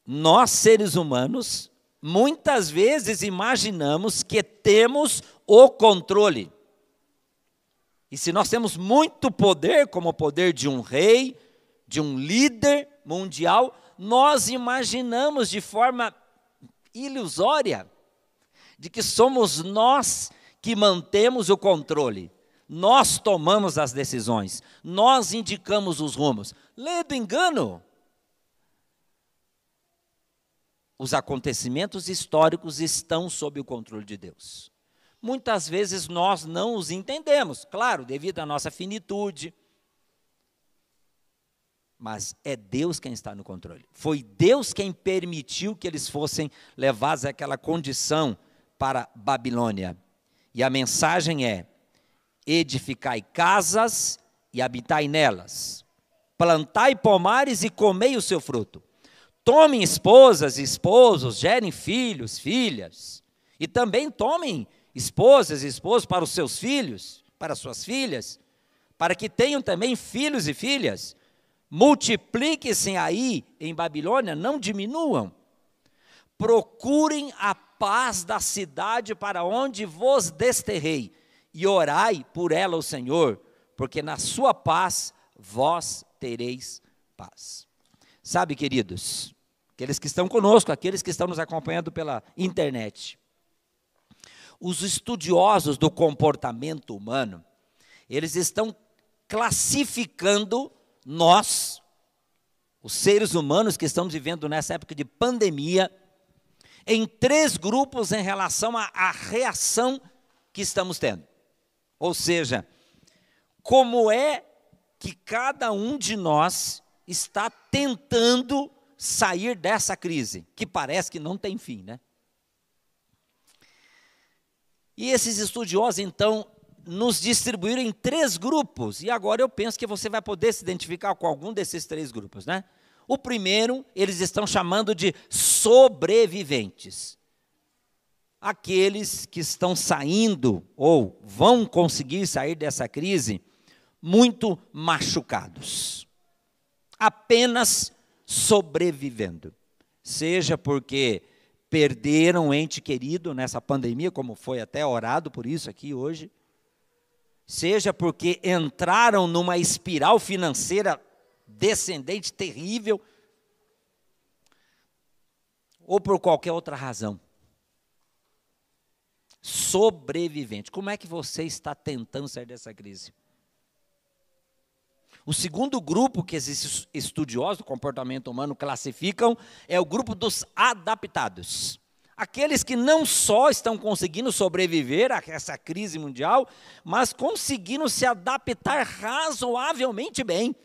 Nós, seres humanos, muitas vezes imaginamos que temos o controle. E se nós temos muito poder, como o poder de um rei, de um líder mundial, nós imaginamos de forma ilusória de que somos nós que mantemos o controle. Nós tomamos as decisões, nós indicamos os rumos. Lê do engano. Os acontecimentos históricos estão sob o controle de Deus. Muitas vezes nós não os entendemos, claro, devido à nossa finitude. Mas é Deus quem está no controle. Foi Deus quem permitiu que eles fossem levados àquela condição para Babilônia. E a mensagem é: edificai casas e habitai nelas. Plantai pomares e comei o seu fruto. Tomem esposas e esposos, gerem filhos, filhas. E também tomem esposas e esposos para os seus filhos, para as suas filhas, para que tenham também filhos e filhas. Multipliquem-se aí em Babilônia, não diminuam. Procurem a paz da cidade para onde vos desterrei, e orai por ela ao Senhor, porque na sua paz vós tereis paz. Sabe, queridos, aqueles que estão conosco, aqueles que estão nos acompanhando pela internet, os estudiosos do comportamento humano, eles estão classificando nós, os seres humanos que estamos vivendo nessa época de pandemia, em 3 grupos em relação à reação que estamos tendo. Ou seja, como é que cada um de nós está tentando sair dessa crise, que parece que não tem fim, né? E esses estudiosos, então, nos distribuíram em 3 grupos, e agora eu penso que você vai poder se identificar com algum desses 3 grupos, né? O primeiro, eles estão chamando de sobreviventes. Aqueles que estão saindo, ou vão conseguir sair dessa crise, muito machucados. Apenas sobrevivendo. Seja porque perderam um ente querido nessa pandemia, como foi até orado por isso aqui hoje, seja porque entraram numa espiral financeira descendente terrível, ou por qualquer outra razão. Sobrevivente. Como é que você está tentando sair dessa crise? O segundo grupo que esses estudiosos do comportamento humano classificam é o grupo dos adaptados. Aqueles que não só estão conseguindo sobreviver a essa crise mundial, mas conseguindo se adaptar razoavelmente bem.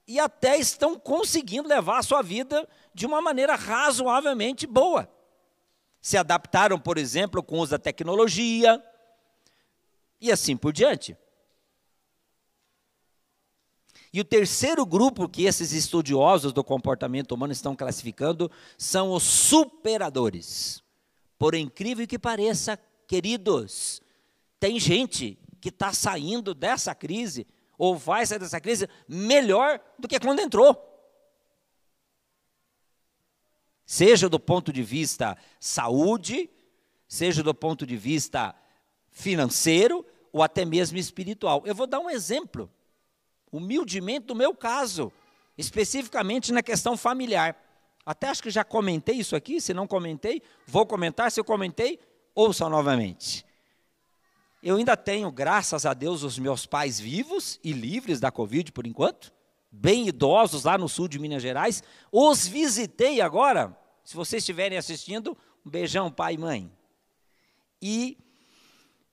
E até estão conseguindo levar a sua vida de uma maneira razoavelmente boa. Se adaptaram, por exemplo, com o uso da tecnologia, e assim por diante. E o terceiro grupo que esses estudiosos do comportamento humano estão classificando são os superadores. Por incrível que pareça, queridos, tem gente que está saindo dessa crise, ou vai sair dessa crise, melhor do que quando entrou. Seja do ponto de vista saúde, seja do ponto de vista financeiro, ou até mesmo espiritual. Eu vou dar um exemplo, humildemente, do meu caso, especificamente na questão familiar. Até acho que já comentei isso aqui, se não comentei, vou comentar, se eu comentei, ouçam novamente. Eu ainda tenho, graças a Deus, os meus pais vivos e livres da Covid, por enquanto, bem idosos lá no sul de Minas Gerais. Os visitei agora, se vocês estiverem assistindo, um beijão, pai e mãe. E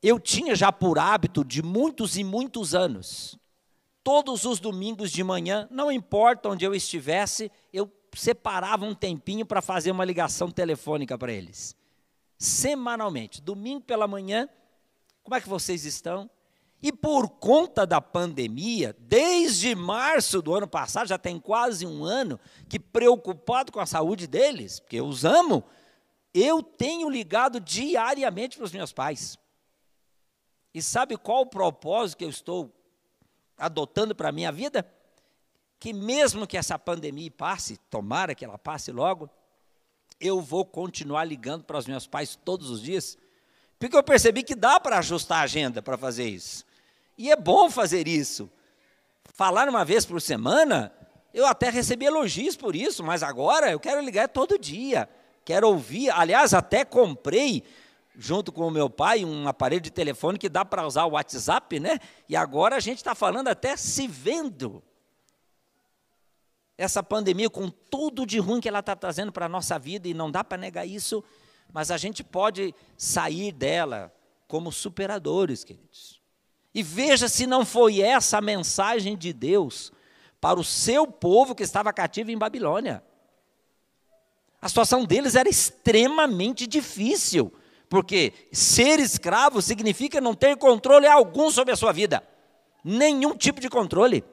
eu tinha já por hábito de muitos e muitos anos, todos os domingos de manhã, não importa onde eu estivesse, eu separava um tempinho para fazer uma ligação telefônica para eles. Semanalmente, domingo pela manhã, como é que vocês estão? E por conta da pandemia, desde março do ano passado, já tem quase um ano, que preocupado com a saúde deles, porque eu os amo, eu tenho ligado diariamente para os meus pais. E sabe qual o propósito que eu estou adotando para a minha vida? Que mesmo que essa pandemia passe, tomara que ela passe logo, eu vou continuar ligando para os meus pais todos os dias, porque eu percebi que dá para ajustar a agenda para fazer isso. E é bom fazer isso. Falar uma vez por semana, eu até recebi elogios por isso, mas agora eu quero ligar todo dia, quero ouvir. Aliás, até comprei, junto com o meu pai, um aparelho de telefone que dá para usar o WhatsApp, né? E agora a gente está falando até se vendo. Essa pandemia, com tudo de ruim que ela está trazendo para a nossa vida, e não dá para negar isso, mas a gente pode sair dela como superadores, queridos. E veja se não foi essa a mensagem de Deus para o seu povo que estava cativo em Babilônia. A situação deles era extremamente difícil, porque ser escravo significa não ter controle algum sobre a sua vida. Nenhum tipo de controle.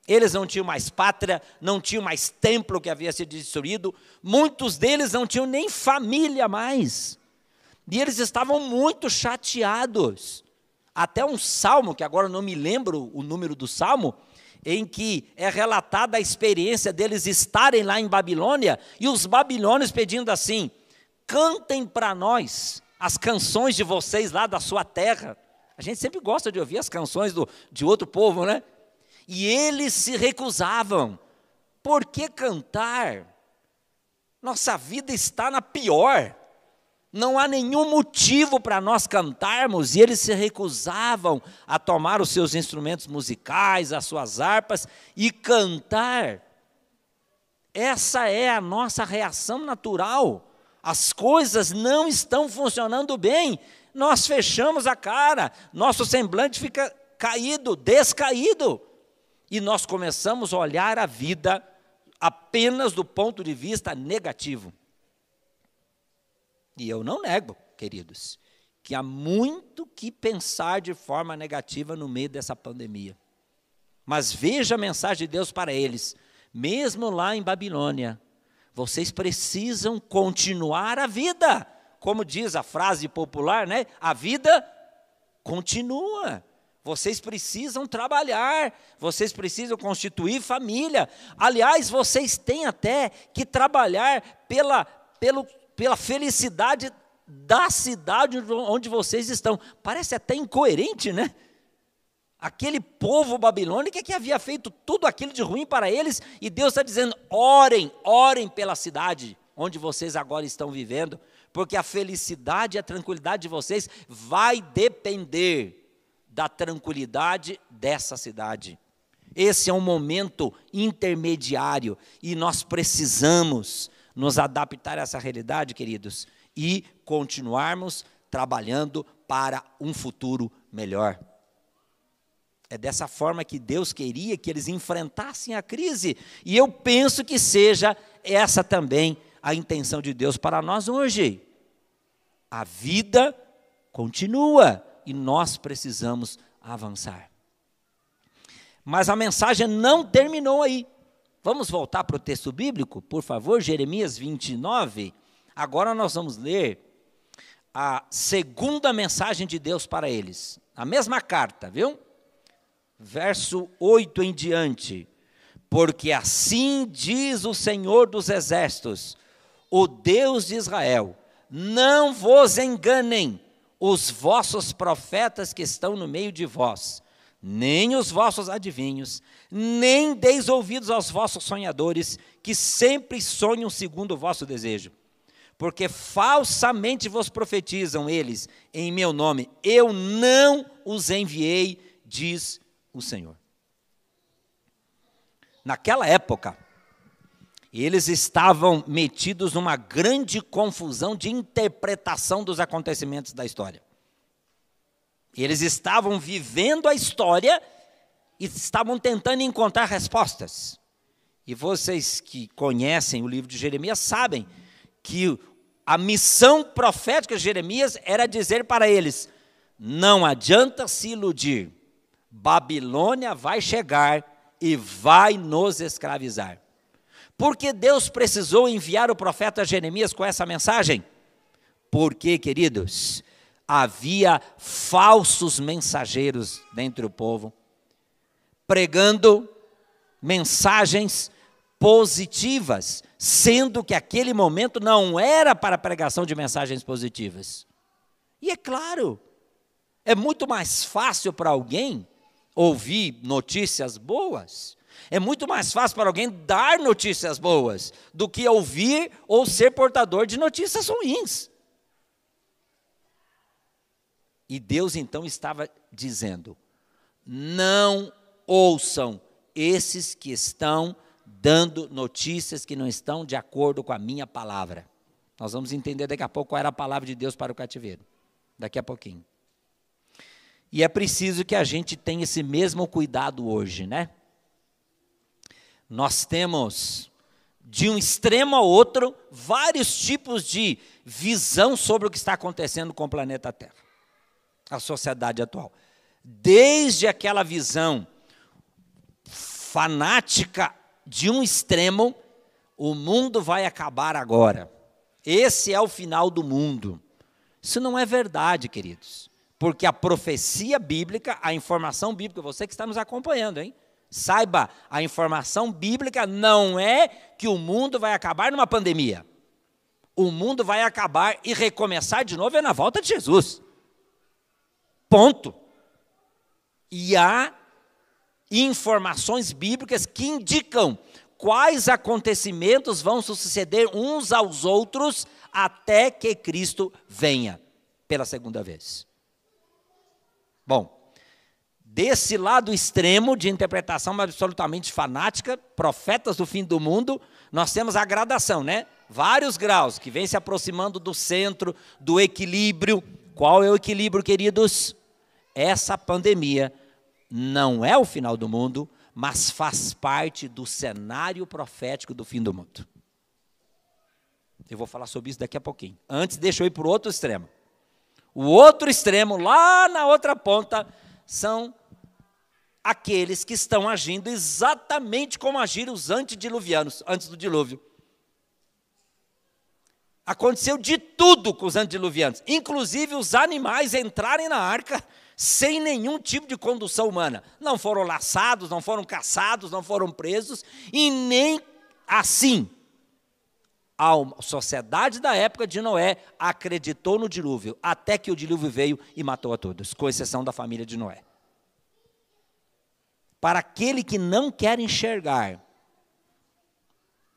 Eles não tinham mais pátria, não tinham mais templo que havia sido destruído, muitos deles não tinham nem família mais. E eles estavam muito chateados. Até um salmo, que agora não me lembro o número do salmo, em que é relatada a experiência deles estarem lá em Babilônia, e os babilônios pedindo assim: cantem para nós as canções de vocês lá da sua terra. A gente sempre gosta de ouvir as canções de outro povo, né? E eles se recusavam. Por que cantar? Nossa vida está na pior. Não há nenhum motivo para nós cantarmos. E eles se recusavam a tomar os seus instrumentos musicais, as suas harpas e cantar. Essa é a nossa reação natural. As coisas não estão funcionando bem. Nós fechamos a cara, nosso semblante fica caído, descaído. E nós começamos a olhar a vida apenas do ponto de vista negativo. E eu não nego, queridos, que há muito que pensar de forma negativa no meio dessa pandemia. Mas veja a mensagem de Deus para eles, mesmo lá em Babilônia. Vocês precisam continuar a vida. Como diz a frase popular, né? A vida continua. Vocês precisam trabalhar, vocês precisam constituir família. Aliás, vocês têm até que trabalhar pela felicidade da cidade onde vocês estão. Parece até incoerente, né? Aquele povo babilônico que havia feito tudo aquilo de ruim para eles, e Deus está dizendo, orem pela cidade onde vocês agora estão vivendo, porque a felicidade e a tranquilidade de vocês vai depender da tranquilidade dessa cidade. Esse é um momento intermediário, e nós precisamos nos adaptar a essa realidade, queridos, e continuarmos trabalhando para um futuro melhor. É dessa forma que Deus queria que eles enfrentassem a crise. E eu penso que seja essa também a intenção de Deus para nós hoje. A vida continua e nós precisamos avançar. Mas a mensagem não terminou aí. Vamos voltar para o texto bíblico, por favor, Jeremias 29. Agora nós vamos ler a segunda mensagem de Deus para eles. A mesma carta, viu? Verso 8 em diante. Porque assim diz o Senhor dos Exércitos, o Deus de Israel, não vos enganem os vossos profetas que estão no meio de vós, nem os vossos adivinhos, nem deis ouvidos aos vossos sonhadores, que sempre sonham segundo o vosso desejo. Porque falsamente vos profetizam eles em meu nome, eu não os enviei, diz o Senhor. Naquela época, eles estavam metidos numa grande confusão de interpretação dos acontecimentos da história. Eles estavam vivendo a história e estavam tentando encontrar respostas. E vocês que conhecem o livro de Jeremias sabem que a missão profética de Jeremias era dizer para eles, não adianta se iludir, Babilônia vai chegar e vai nos escravizar. Por que Deus precisou enviar o profeta Jeremias com essa mensagem? Porque, queridos, havia falsos mensageiros dentre o povo, pregando mensagens positivas, sendo que aquele momento não era para a pregação de mensagens positivas. E é claro, é muito mais fácil para alguém ouvir notícias boas, é muito mais fácil para alguém dar notícias boas do que ouvir ou ser portador de notícias ruins. E Deus então estava dizendo, não ouçam esses que estão dando notícias que não estão de acordo com a minha palavra. Nós vamos entender daqui a pouco qual era a palavra de Deus para o cativeiro, daqui a pouquinho. E é preciso que a gente tenha esse mesmo cuidado hoje, né? Nós temos, de um extremo ao outro, vários tipos de visão sobre o que está acontecendo com o planeta Terra, a sociedade atual. Desde aquela visão fanática de um extremo, o mundo vai acabar agora. Esse é o final do mundo. Isso não é verdade, queridos. Porque a profecia bíblica, a informação bíblica, você que está nos acompanhando, hein? Saiba, a informação bíblica não é que o mundo vai acabar numa pandemia. O mundo vai acabar e recomeçar de novo é na volta de Jesus. Ponto. E há informações bíblicas que indicam quais acontecimentos vão suceder uns aos outros até que Cristo venha pela segunda vez. Bom, desse lado extremo de interpretação absolutamente fanática, profetas do fim do mundo, nós temos a gradação, né? Vários graus que vem se aproximando do centro, do equilíbrio. Qual é o equilíbrio, queridos? Essa pandemia não é o final do mundo, mas faz parte do cenário profético do fim do mundo. Eu vou falar sobre isso daqui a pouquinho. Antes, deixa eu ir para o outro extremo. O outro extremo, lá na outra ponta, são aqueles que estão agindo exatamente como agiram os antediluvianos, antes do dilúvio. Aconteceu de tudo com os antediluvianos, inclusive os animais entrarem na arca sem nenhum tipo de condução humana. Não foram laçados, não foram caçados, não foram presos, e nem assim a sociedade da época de Noé acreditou no dilúvio, até que o dilúvio veio e matou a todos, com exceção da família de Noé. Para aquele que não quer enxergar,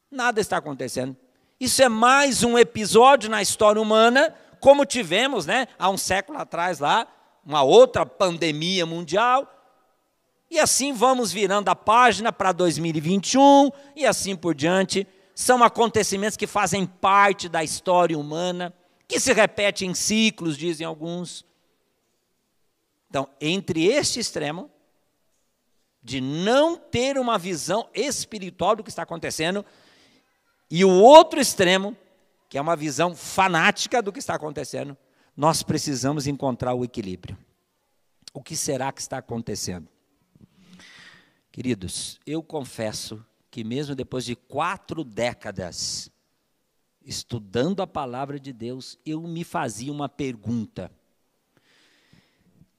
nada está acontecendo. Isso é mais um episódio na história humana, como tivemos, né, há um século atrás lá, uma outra pandemia mundial, e assim vamos virando a página para 2021, e assim por diante. São acontecimentos que fazem parte da história humana, que se repetem em ciclos, dizem alguns. Então, entre este extremo, de não ter uma visão espiritual do que está acontecendo, e o outro extremo, que é uma visão fanática do que está acontecendo, nós precisamos encontrar o equilíbrio. O que será que está acontecendo? Queridos, eu confesso que mesmo depois de 4 décadas estudando a palavra de Deus, eu me fazia uma pergunta.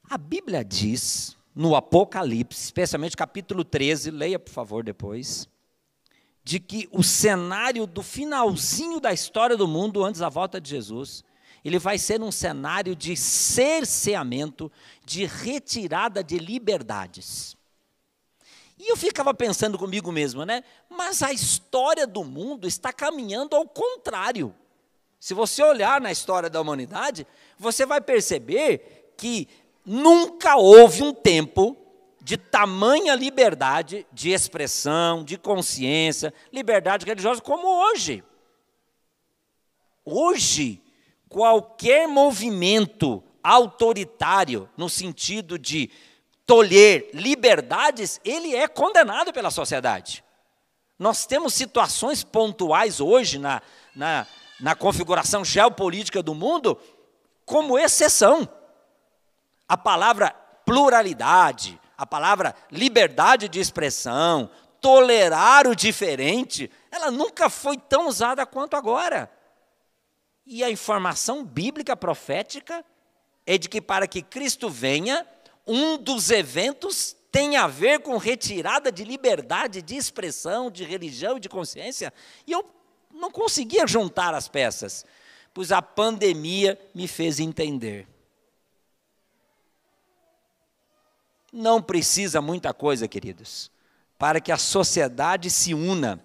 A Bíblia diz, no Apocalipse, especialmente capítulo 13, leia por favor depois, de que o cenário do finalzinho da história do mundo, antes da volta de Jesus, ele vai ser um cenário de cerceamento, de retirada de liberdades. E eu ficava pensando comigo mesmo, né? Mas a história do mundo está caminhando ao contrário. Se você olhar na história da humanidade, você vai perceber que nunca houve um tempo de tamanha liberdade de expressão, de consciência, liberdade religiosa como hoje. Hoje, qualquer movimento autoritário, no sentido de tolher liberdades, ele é condenado pela sociedade. Nós temos situações pontuais hoje na configuração geopolítica do mundo como exceção. A palavra pluralidade, a palavra liberdade de expressão, tolerar o diferente, ela nunca foi tão usada quanto agora. E a informação bíblica profética é de que para que Cristo venha, um dos eventos tem a ver com retirada de liberdade de expressão, de religião e de consciência. E eu não conseguia juntar as peças, pois a pandemia me fez entender. Não precisa muita coisa, queridos, para que a sociedade se una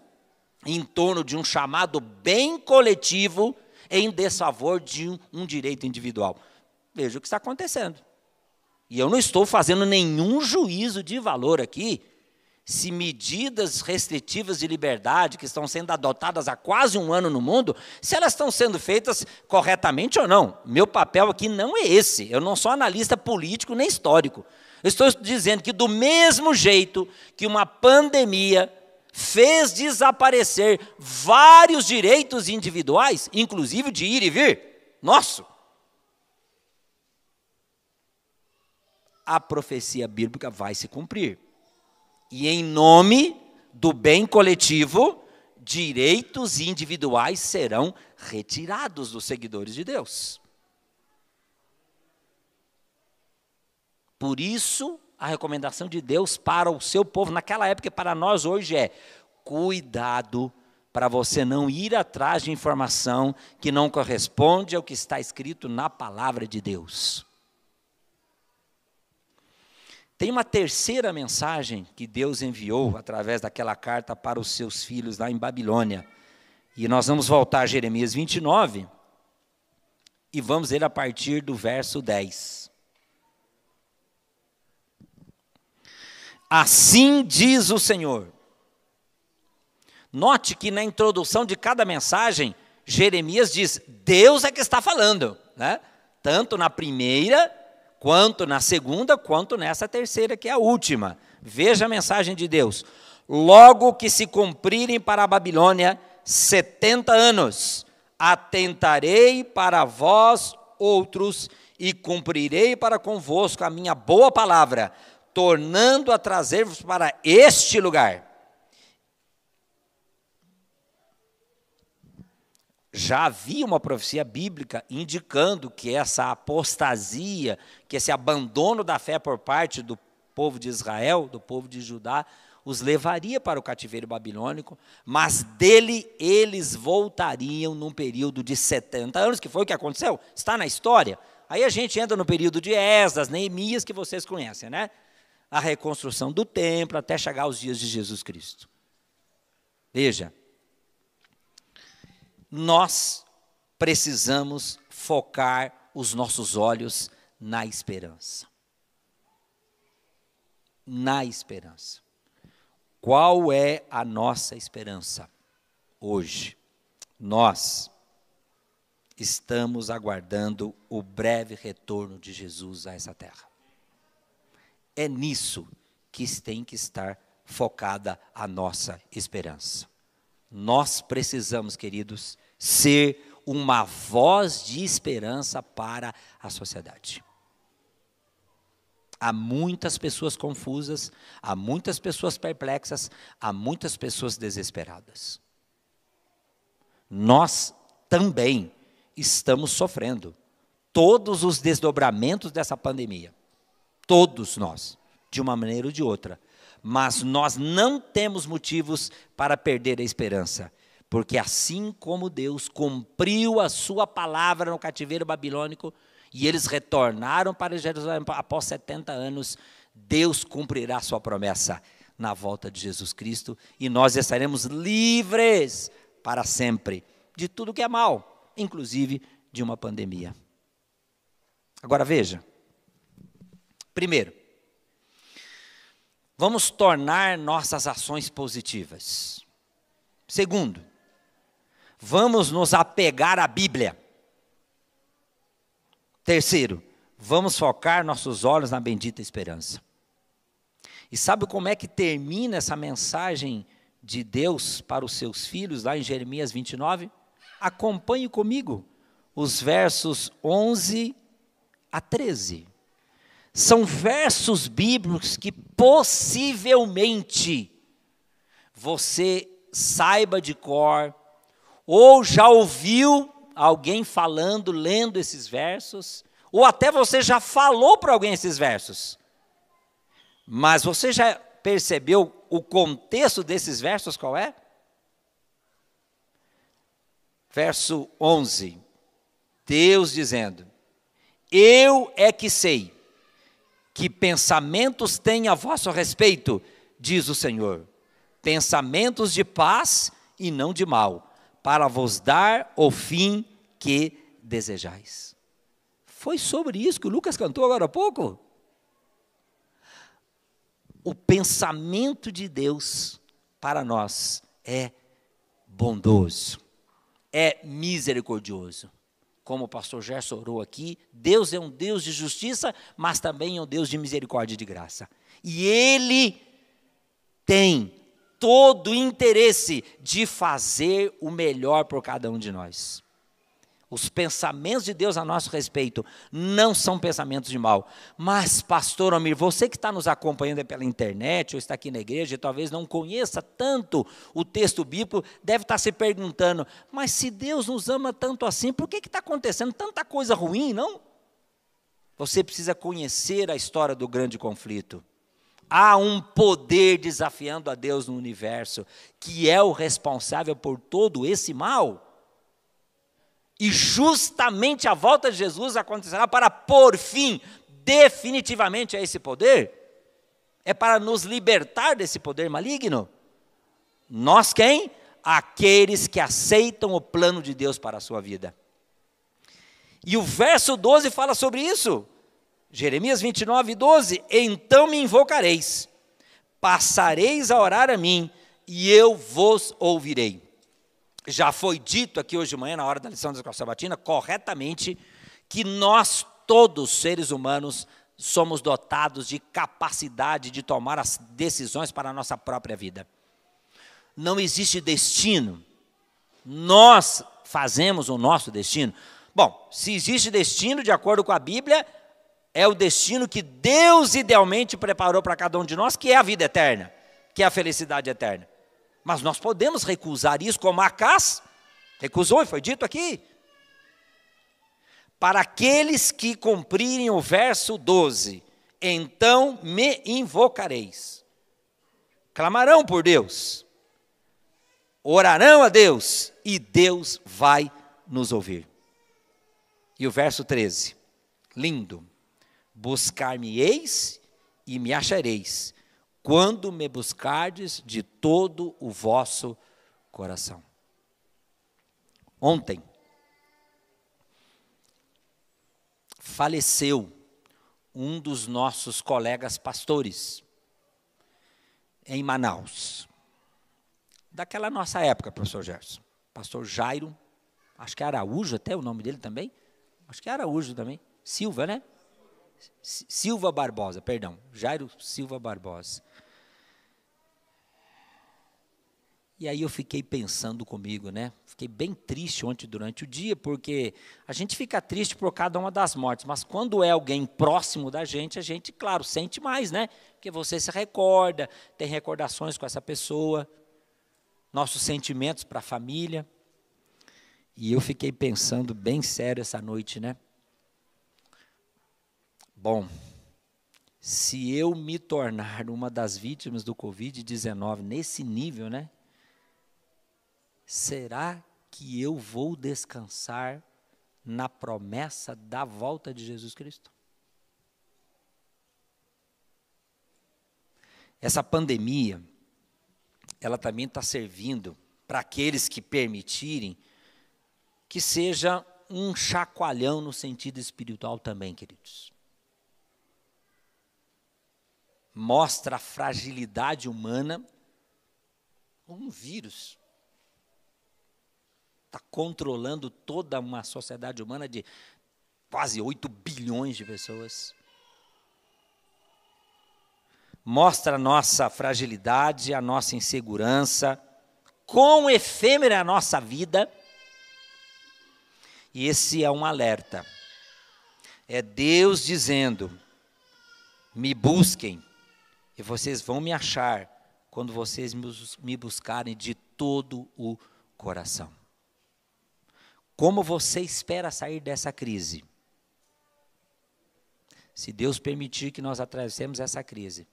em torno de um chamado bem coletivo em desfavor de um direito individual. Veja o que está acontecendo. E eu não estou fazendo nenhum juízo de valor aqui, se medidas restritivas de liberdade que estão sendo adotadas há quase um ano no mundo, se elas estão sendo feitas corretamente ou não. Meu papel aqui não é esse. Eu não sou analista político nem histórico. Eu estou dizendo que do mesmo jeito que uma pandemia fez desaparecer vários direitos individuais, inclusive de ir e vir, nosso, a profecia bíblica vai se cumprir. E em nome do bem coletivo, direitos individuais serão retirados dos seguidores de Deus. Por isso, a recomendação de Deus para o seu povo, naquela época e para nós hoje é: cuidado para você não ir atrás de informação que não corresponde ao que está escrito na palavra de Deus. Tem uma terceira mensagem que Deus enviou através daquela carta para os seus filhos lá em Babilônia. E nós vamos voltar a Jeremias 29 e vamos ler a partir do verso 10. Assim diz o Senhor. Note que na introdução de cada mensagem, Jeremias diz: Deus é que está falando, né? Tanto na primeira, quanto na segunda, quanto nessa terceira, que é a última. Veja a mensagem de Deus. Logo que se cumprirem para a Babilônia 70 anos, atentarei para vós outros e cumprirei para convosco a minha boa palavra, tornando a trazer-vos para este lugar. Já havia uma profecia bíblica indicando que essa apostasia, que esse abandono da fé por parte do povo de Israel, do povo de Judá, os levaria para o cativeiro babilônico, mas dele eles voltariam num período de 70 anos, que foi o que aconteceu, está na história. Aí a gente entra no período de Esdras, Neemias, que vocês conhecem, né? A reconstrução do templo até chegar aos dias de Jesus Cristo. Veja, nós precisamos focar os nossos olhos na esperança. Na esperança. Qual é a nossa esperança hoje? Nós estamos aguardando o breve retorno de Jesus a essa terra. É nisso que tem que estar focada a nossa esperança. Nós precisamos, queridos, ser uma voz de esperança para a sociedade. Há muitas pessoas confusas, há muitas pessoas perplexas, há muitas pessoas desesperadas. Nós também estamos sofrendo todos os desdobramentos dessa pandemia. Todos nós, de uma maneira ou de outra. Mas nós não temos motivos para perder a esperança, porque assim como Deus cumpriu a sua palavra no cativeiro babilônico, e eles retornaram para Jerusalém após 70 anos, Deus cumprirá a sua promessa na volta de Jesus Cristo, e nós estaremos livres para sempre de tudo que é mal, inclusive de uma pandemia. Agora veja, primeiro, vamos tornar nossas ações positivas. Segundo, vamos nos apegar à Bíblia. Terceiro, vamos focar nossos olhos na bendita esperança. E sabe como é que termina essa mensagem de Deus para os seus filhos, lá em Jeremias 29? Acompanhe comigo os versos 11 a 13. São versos bíblicos que possivelmente você saiba de cor, ou já ouviu alguém falando, lendo esses versos, ou até você já falou para alguém esses versos. Mas você já percebeu o contexto desses versos qual é? Verso 11, Deus dizendo: eu é que sei que pensamentos têm a vosso respeito, diz o Senhor, pensamentos de paz e não de mal, para vos dar o fim que desejais. Foi sobre isso que o Lucas cantou agora há pouco. O pensamento de Deus para nós é bondoso, é misericordioso. Como o pastor Gerson orou aqui, Deus é um Deus de justiça, mas também é um Deus de misericórdia e de graça. E Ele tem todo o interesse de fazer o melhor por cada um de nós. Os pensamentos de Deus a nosso respeito não são pensamentos de mal. Mas, pastor Omir, você que está nos acompanhando pela internet ou está aqui na igreja e talvez não conheça tanto o texto bíblico, deve estar se perguntando, mas se Deus nos ama tanto assim, por que está acontecendo tanta coisa ruim, não? Você precisa conhecer a história do grande conflito. Há um poder desafiando a Deus no universo, que é o responsável por todo esse mal. E justamente a volta de Jesus acontecerá para pôr fim definitivamente a esse poder. É para nos libertar desse poder maligno. Nós quem? Aqueles que aceitam o plano de Deus para a sua vida. E o verso 12 fala sobre isso. Jeremias 29, 12. Então me invocareis, passareis a orar a mim, e eu vos ouvirei. Já foi dito aqui hoje de manhã, na hora da lição da escola sabatina, corretamente, que nós todos, seres humanos, somos dotados de capacidade de tomar as decisões para a nossa própria vida. Não existe destino. Nós fazemos o nosso destino. Bom, se existe destino, de acordo com a Bíblia, é o destino que Deus idealmente preparou para cada um de nós, que é a vida eterna, que é a felicidade eterna. Mas nós podemos recusar isso, como Acás recusou, e foi dito aqui. Para aqueles que cumprirem o verso 12, então me invocareis. Clamarão por Deus, orarão a Deus, e Deus vai nos ouvir. E o verso 13, lindo. Buscar-me-eis e me achareis, quando me buscardes de todo o vosso coração. Ontem, faleceu um dos nossos colegas pastores, em Manaus. Daquela nossa época, professor Gerson. Pastor Jairo, acho que é Araújo, até o nome dele também. Acho que é Araújo também. Silva, né? Silva Barbosa, perdão. Jairo Silva Barbosa. E aí eu fiquei pensando comigo, né? Fiquei bem triste ontem durante o dia, porque a gente fica triste por cada uma das mortes, mas quando é alguém próximo da gente, a gente, claro, sente mais, né? Porque você se recorda, tem recordações com essa pessoa, nossos sentimentos para a família. E eu fiquei pensando bem sério essa noite, né? Bom, se eu me tornar uma das vítimas do Covid-19 nesse nível, né? Será que eu vou descansar na promessa da volta de Jesus Cristo? Essa pandemia, ela também está servindo para aqueles que permitirem que seja um chacoalhão no sentido espiritual também, queridos. Mostra a fragilidade humana. Um vírus está controlando toda uma sociedade humana de quase 8 bilhões de pessoas. Mostra a nossa fragilidade, a nossa insegurança, quão efêmera é a nossa vida. E esse é um alerta. É Deus dizendo: me busquem, e vocês vão me achar quando vocês me buscarem de todo o coração. Como você espera sair dessa crise? Se Deus permitir que nós atravessemos essa crise,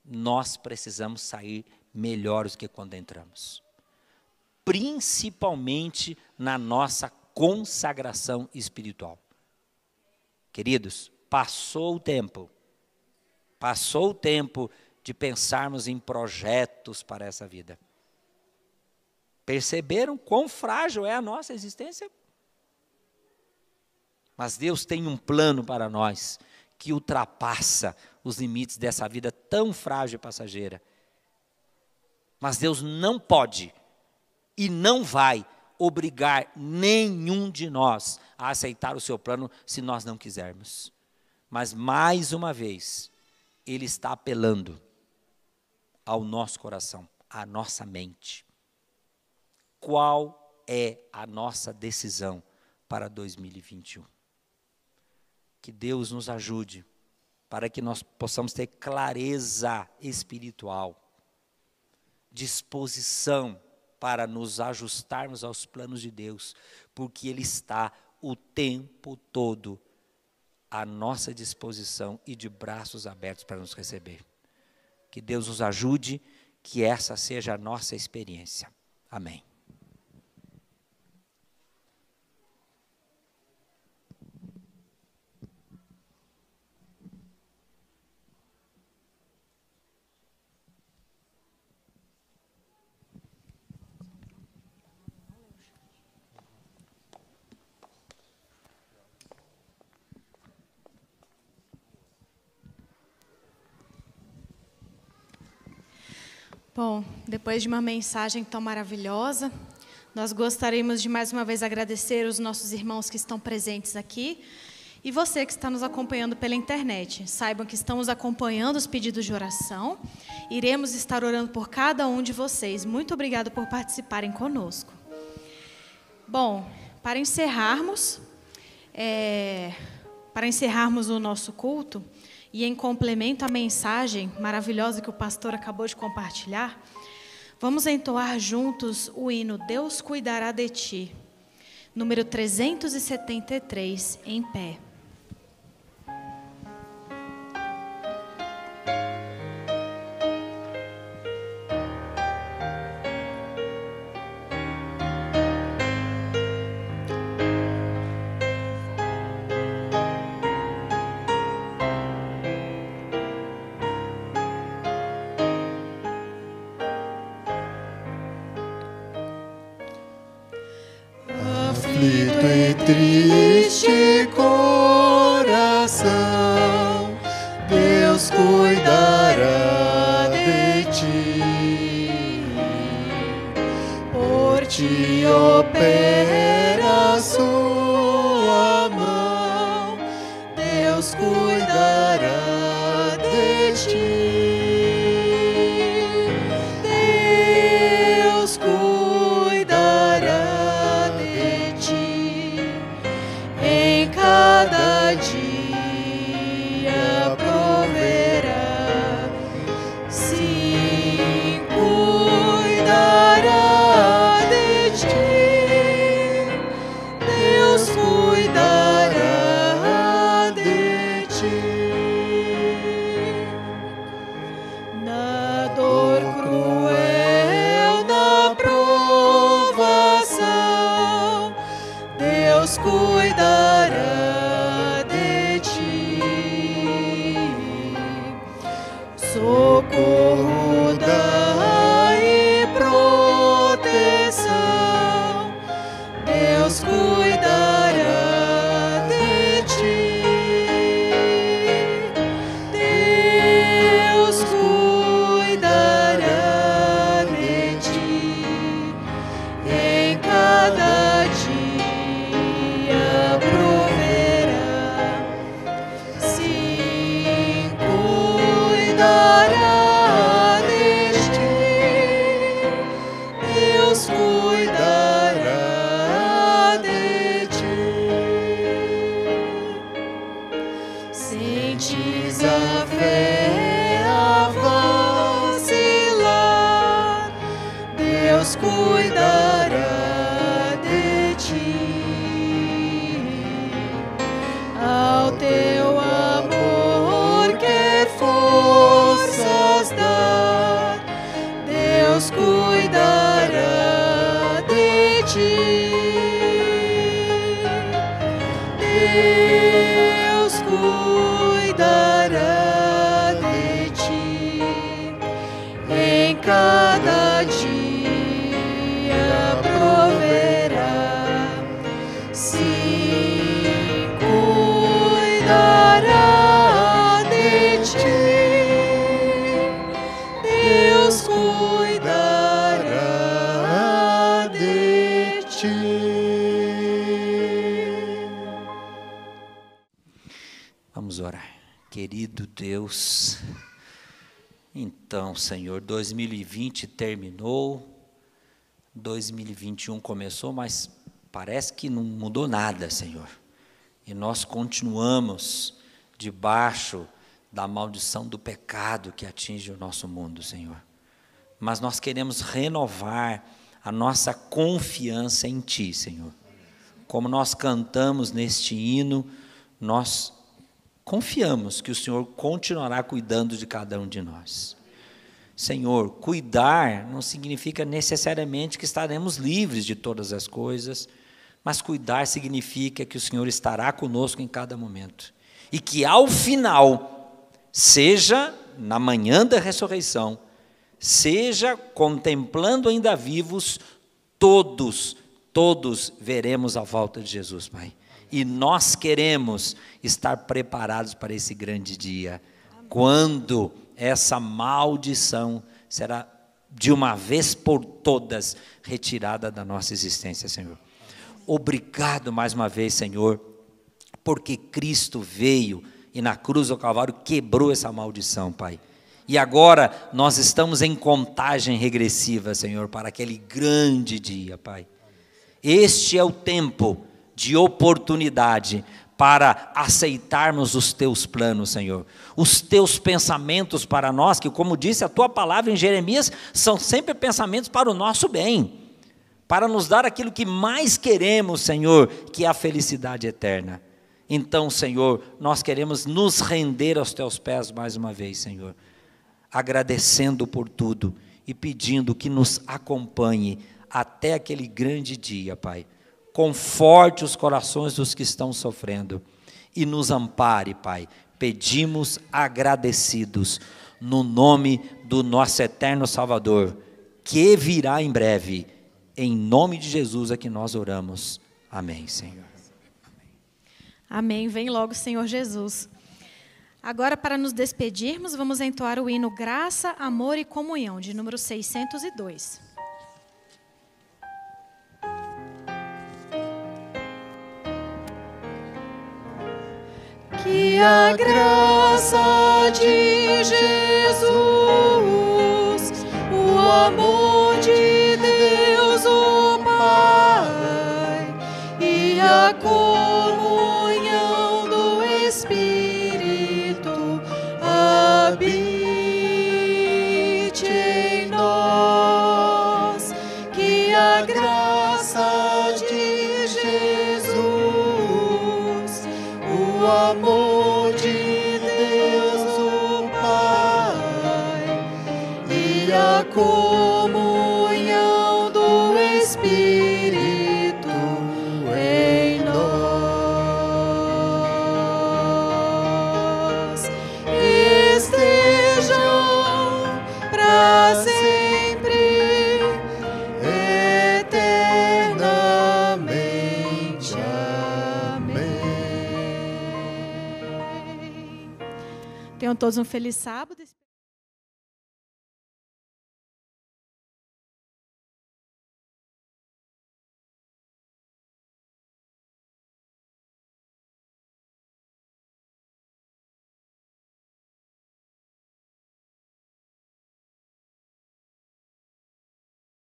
nós precisamos sair melhores do que quando entramos. Principalmente na nossa consagração espiritual. Queridos, passou o tempo de pensarmos em projetos para essa vida. Perceberam quão frágil é a nossa existência? Mas Deus tem um plano para nós que ultrapassa os limites dessa vida tão frágil e passageira. Mas Deus não pode e não vai obrigar nenhum de nós a aceitar o seu plano se nós não quisermos. Mas, mais uma vez, Ele está apelando ao nosso coração, à nossa mente. Qual é a nossa decisão para 2021? Que Deus nos ajude para que nós possamos ter clareza espiritual, disposição para nos ajustarmos aos planos de Deus, porque Ele está o tempo todo à nossa disposição e de braços abertos para nos receber. Que Deus nos ajude, que essa seja a nossa experiência. Amém. Bom, depois de uma mensagem tão maravilhosa, nós gostaríamos de mais uma vez agradecer os nossos irmãos que estão presentes aqui E você que está nos acompanhando pela internet, saibam que estamos acompanhando os pedidos de oração. Iremos estar orando por cada um de vocês. Muito obrigada por participarem conosco. Bom, para encerrarmos o nosso culto, e em complemento à mensagem maravilhosa que o pastor acabou de compartilhar, vamos entoar juntos o hino Deus Cuidará de Ti, número 373, em pé. Aflito e triste coração, Deus cuidará de ti. Por ti opera a sua mão, Deus cuidará de ti. Deus cuidará de ti. Em cada dia proverá, sim, cuidará de ti. Deus cuidará de ti. Na dor cruel, na provação, Deus cuidará de ti. Socorro dá e proteção, Deus cuidará de ti. Deus cuidará de ti. Em cada dia proverá, sim, cuidará de ti. Deus cuidará de ti. Sentes a fé a vacilar, Deus cuidará de ti. Ao teu amor quer forças dar, Deus cuidará de ti. Deus cuidará de ti. Em cada dia proverá, sim, cuidará de ti. Deus cuidará de ti. Vamos orar. Querido Deus, então, Senhor, 2020 terminou, 2021 começou, mas parece que não mudou nada, Senhor. E nós continuamos debaixo da maldição do pecado que atinge o nosso mundo, Senhor. Mas nós queremos renovar a nossa confiança em Ti, Senhor. Como nós cantamos neste hino, nós confiamos que o Senhor continuará cuidando de cada um de nós. Senhor, cuidar não significa necessariamente que estaremos livres de todas as coisas, mas cuidar significa que o Senhor estará conosco em cada momento. E que ao final, seja na manhã da ressurreição, seja contemplando ainda vivos, todos veremos a volta de Jesus, Pai. E nós queremos estar preparados para esse grande dia, quando essa maldição será de uma vez por todas retirada da nossa existência, Senhor. Obrigado mais uma vez, Senhor, porque Cristo veio e na cruz do Calvário quebrou essa maldição, Pai. E agora nós estamos em contagem regressiva, Senhor, para aquele grande dia, Pai. Este é o tempo de oportunidade para aceitarmos os teus planos, Senhor. Os teus pensamentos para nós, que como disse a tua palavra em Jeremias, são sempre pensamentos para o nosso bem, para nos dar aquilo que mais queremos, Senhor, que é a felicidade eterna. Então, Senhor, nós queremos nos render aos teus pés mais uma vez, Senhor, agradecendo por tudo e pedindo que nos acompanhe até aquele grande dia, Pai. Conforte os corações dos que estão sofrendo e nos ampare, Pai. Pedimos agradecidos no nome do nosso eterno Salvador, que virá em breve. Em nome de Jesus é que nós oramos. Amém, Senhor. Amém. Vem logo, Senhor Jesus. Agora, para nos despedirmos, vamos entoar o hino Graça, Amor e Comunhão, de número 602. Que a graça de Jesus, o amor de Deus, o Pai, e a comunhão do Espírito habite em nós. Que a graça de Jesus, o amor de Deus, o Pai, e a comunhão do Espírito em nós estejam para sempre, eternamente. Tenham todos um feliz sábado.